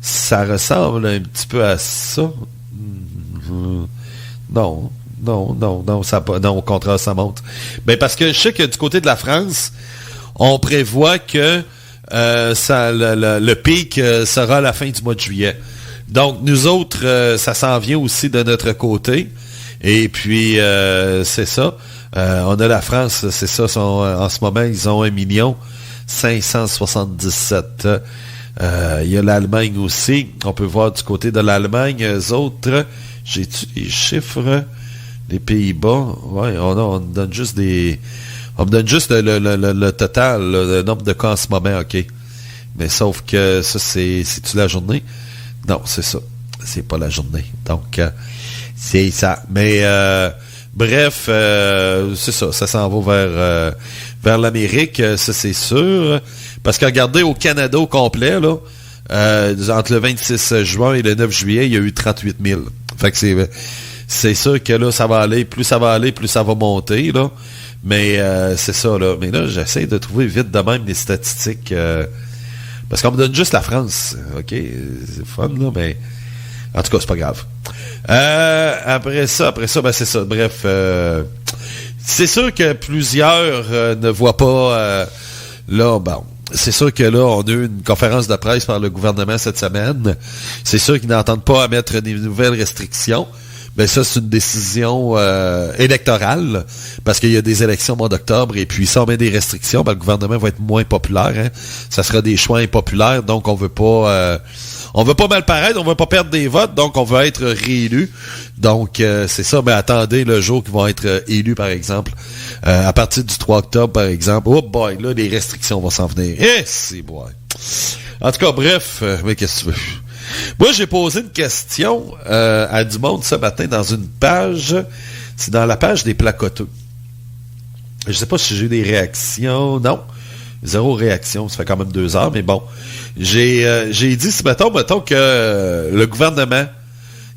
Ça ressemble un petit peu à ça. Non, au contraire, ça monte. Ben, parce que je sais que du côté de la France, on prévoit que le pic sera à la fin du mois de juillet. Donc, nous autres, ça s'en vient aussi de notre côté. Et puis, c'est ça. On a la France, c'est ça, en ce moment, ils ont 1 577 000. Il y a l'Allemagne aussi. On peut voir du côté de l'Allemagne, eux autres. J'ai-tu les chiffres? Les Pays-Bas? Ouais, on me donne juste on me donne juste le total, le nombre de cas en ce moment, OK. Mais sauf que ça, c'est-tu la journée? Non, c'est ça. C'est pas la journée. Donc, c'est ça. Mais... bref, c'est ça. Ça s'en va vers l'Amérique, ça c'est sûr. Parce que regardez, au Canada au complet, là, entre le 26 juin et le 9 juillet, il y a eu 38 000. Fait que c'est sûr que là, ça va aller, plus ça va monter, là. Mais c'est ça, là. Mais là, j'essaie de trouver vite de même des statistiques Parce qu'on me donne juste la France. OK, c'est fun, là, mais... En tout cas, c'est pas grave. Après ça, ben c'est ça. Bref, c'est sûr que plusieurs ne voient pas... là, bon... C'est sûr que là, on a eu une conférence de presse par le gouvernement cette semaine. C'est sûr qu'ils n'entendent pas à mettre des nouvelles restrictions. Ben ça, c'est une décision électorale, parce qu'il y a des élections au mois d'octobre, et puis si on met des restrictions, ben, le gouvernement va être moins populaire. Hein. Ça sera des choix impopulaires, donc on veut pas mal paraître, on veut pas perdre des votes, donc on veut être réélu. Donc c'est ça, mais attendez le jour qu'ils vont être élus, par exemple. À partir du 3 octobre, par exemple. Oh boy, là, les restrictions vont s'en venir. Eh, c'est boy. En tout cas, bref, mais qu'est-ce que tu veux? Moi, j'ai posé une question à du monde ce matin dans une page. C'est dans la page des placoteux. Je sais pas si j'ai eu des réactions. Non. 0 réaction. Ça fait quand même 2 heures, mais bon. J'ai dit, mettons que le gouvernement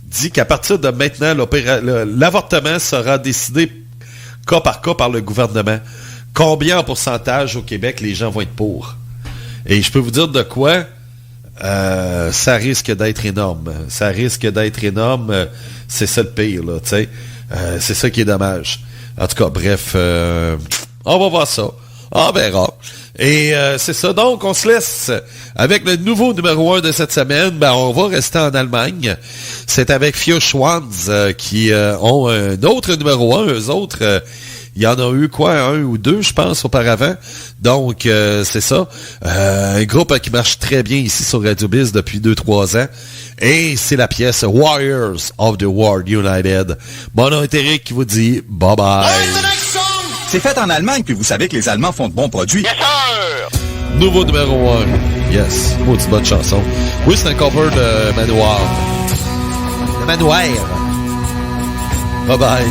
dit qu'à partir de maintenant, l'avortement sera décidé cas par cas par le gouvernement. Combien en pourcentage au Québec les gens vont être pour? Et je peux vous dire de quoi? Ça risque d'être énorme. Ça risque d'être énorme. C'est ça le pire, là, tu sais. C'est ça qui est dommage. En tout cas, bref, on va voir ça. On verra. Et c'est ça. Donc, on se laisse avec le nouveau numéro 1 de cette semaine. Ben, on va rester en Allemagne. C'est avec Feuerschwanz qui ont un autre numéro 1. Eux autres... il y en a eu, un ou deux, je pense, auparavant. Donc, c'est ça. Un groupe qui marche très bien ici sur Radio Biz depuis 2-3 ans. Et c'est la pièce Warriors of the World United. Mon nom est Eric qui vous dit bye-bye. C'est fait en Allemagne, puis vous savez que les Allemands font de bons produits. Yes, sir! Nouveau numéro 1. Yes. Maudite bonne chanson. Oui, c'est un cover de Manoir. De Manoir. Bye-bye.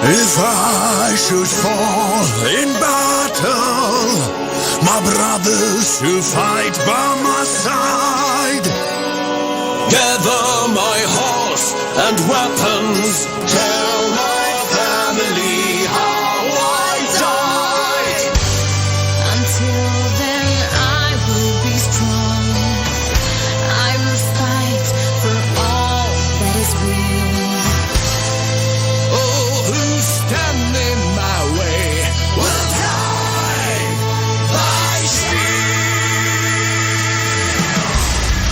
If I should fall in battle, my brothers who fight by my side, gather my horse and weapons, tell my family how I died. Until then I will be strong. I will fight for all that is real. Oh, who stand in my way will die by steel.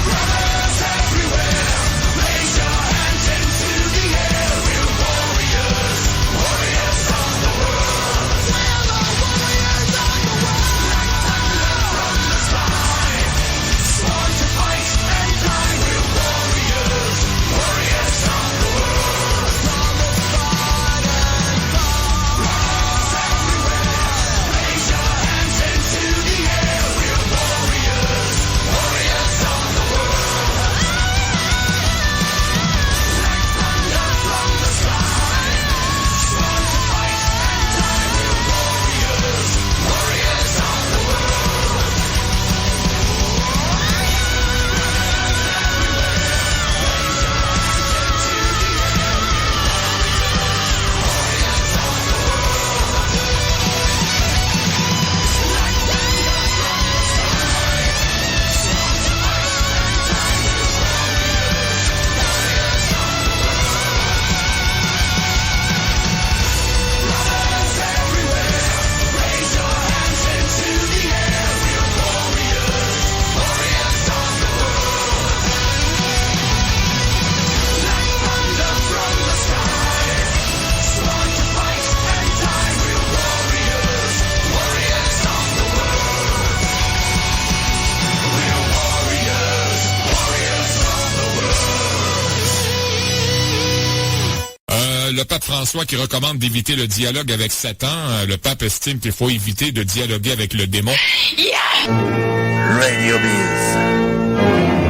Brothers everywhere, raise your hands into the air. We're warriors, warriors of the world. We're the warriors of the world. Like thunder from the sky, sworn to fight and die. We're warriors, warriors of the world. From afar and far. Brothers everywhere, raise your hands into the air. We're warriors, warriors of the world. Like thunder from the sky, sworn to fight and die. We're warriors, warriors of the world. Le pape François qui recommande d'éviter le dialogue avec Satan. Le pape estime qu'il faut éviter de dialoguer avec le démon. Radio Biz.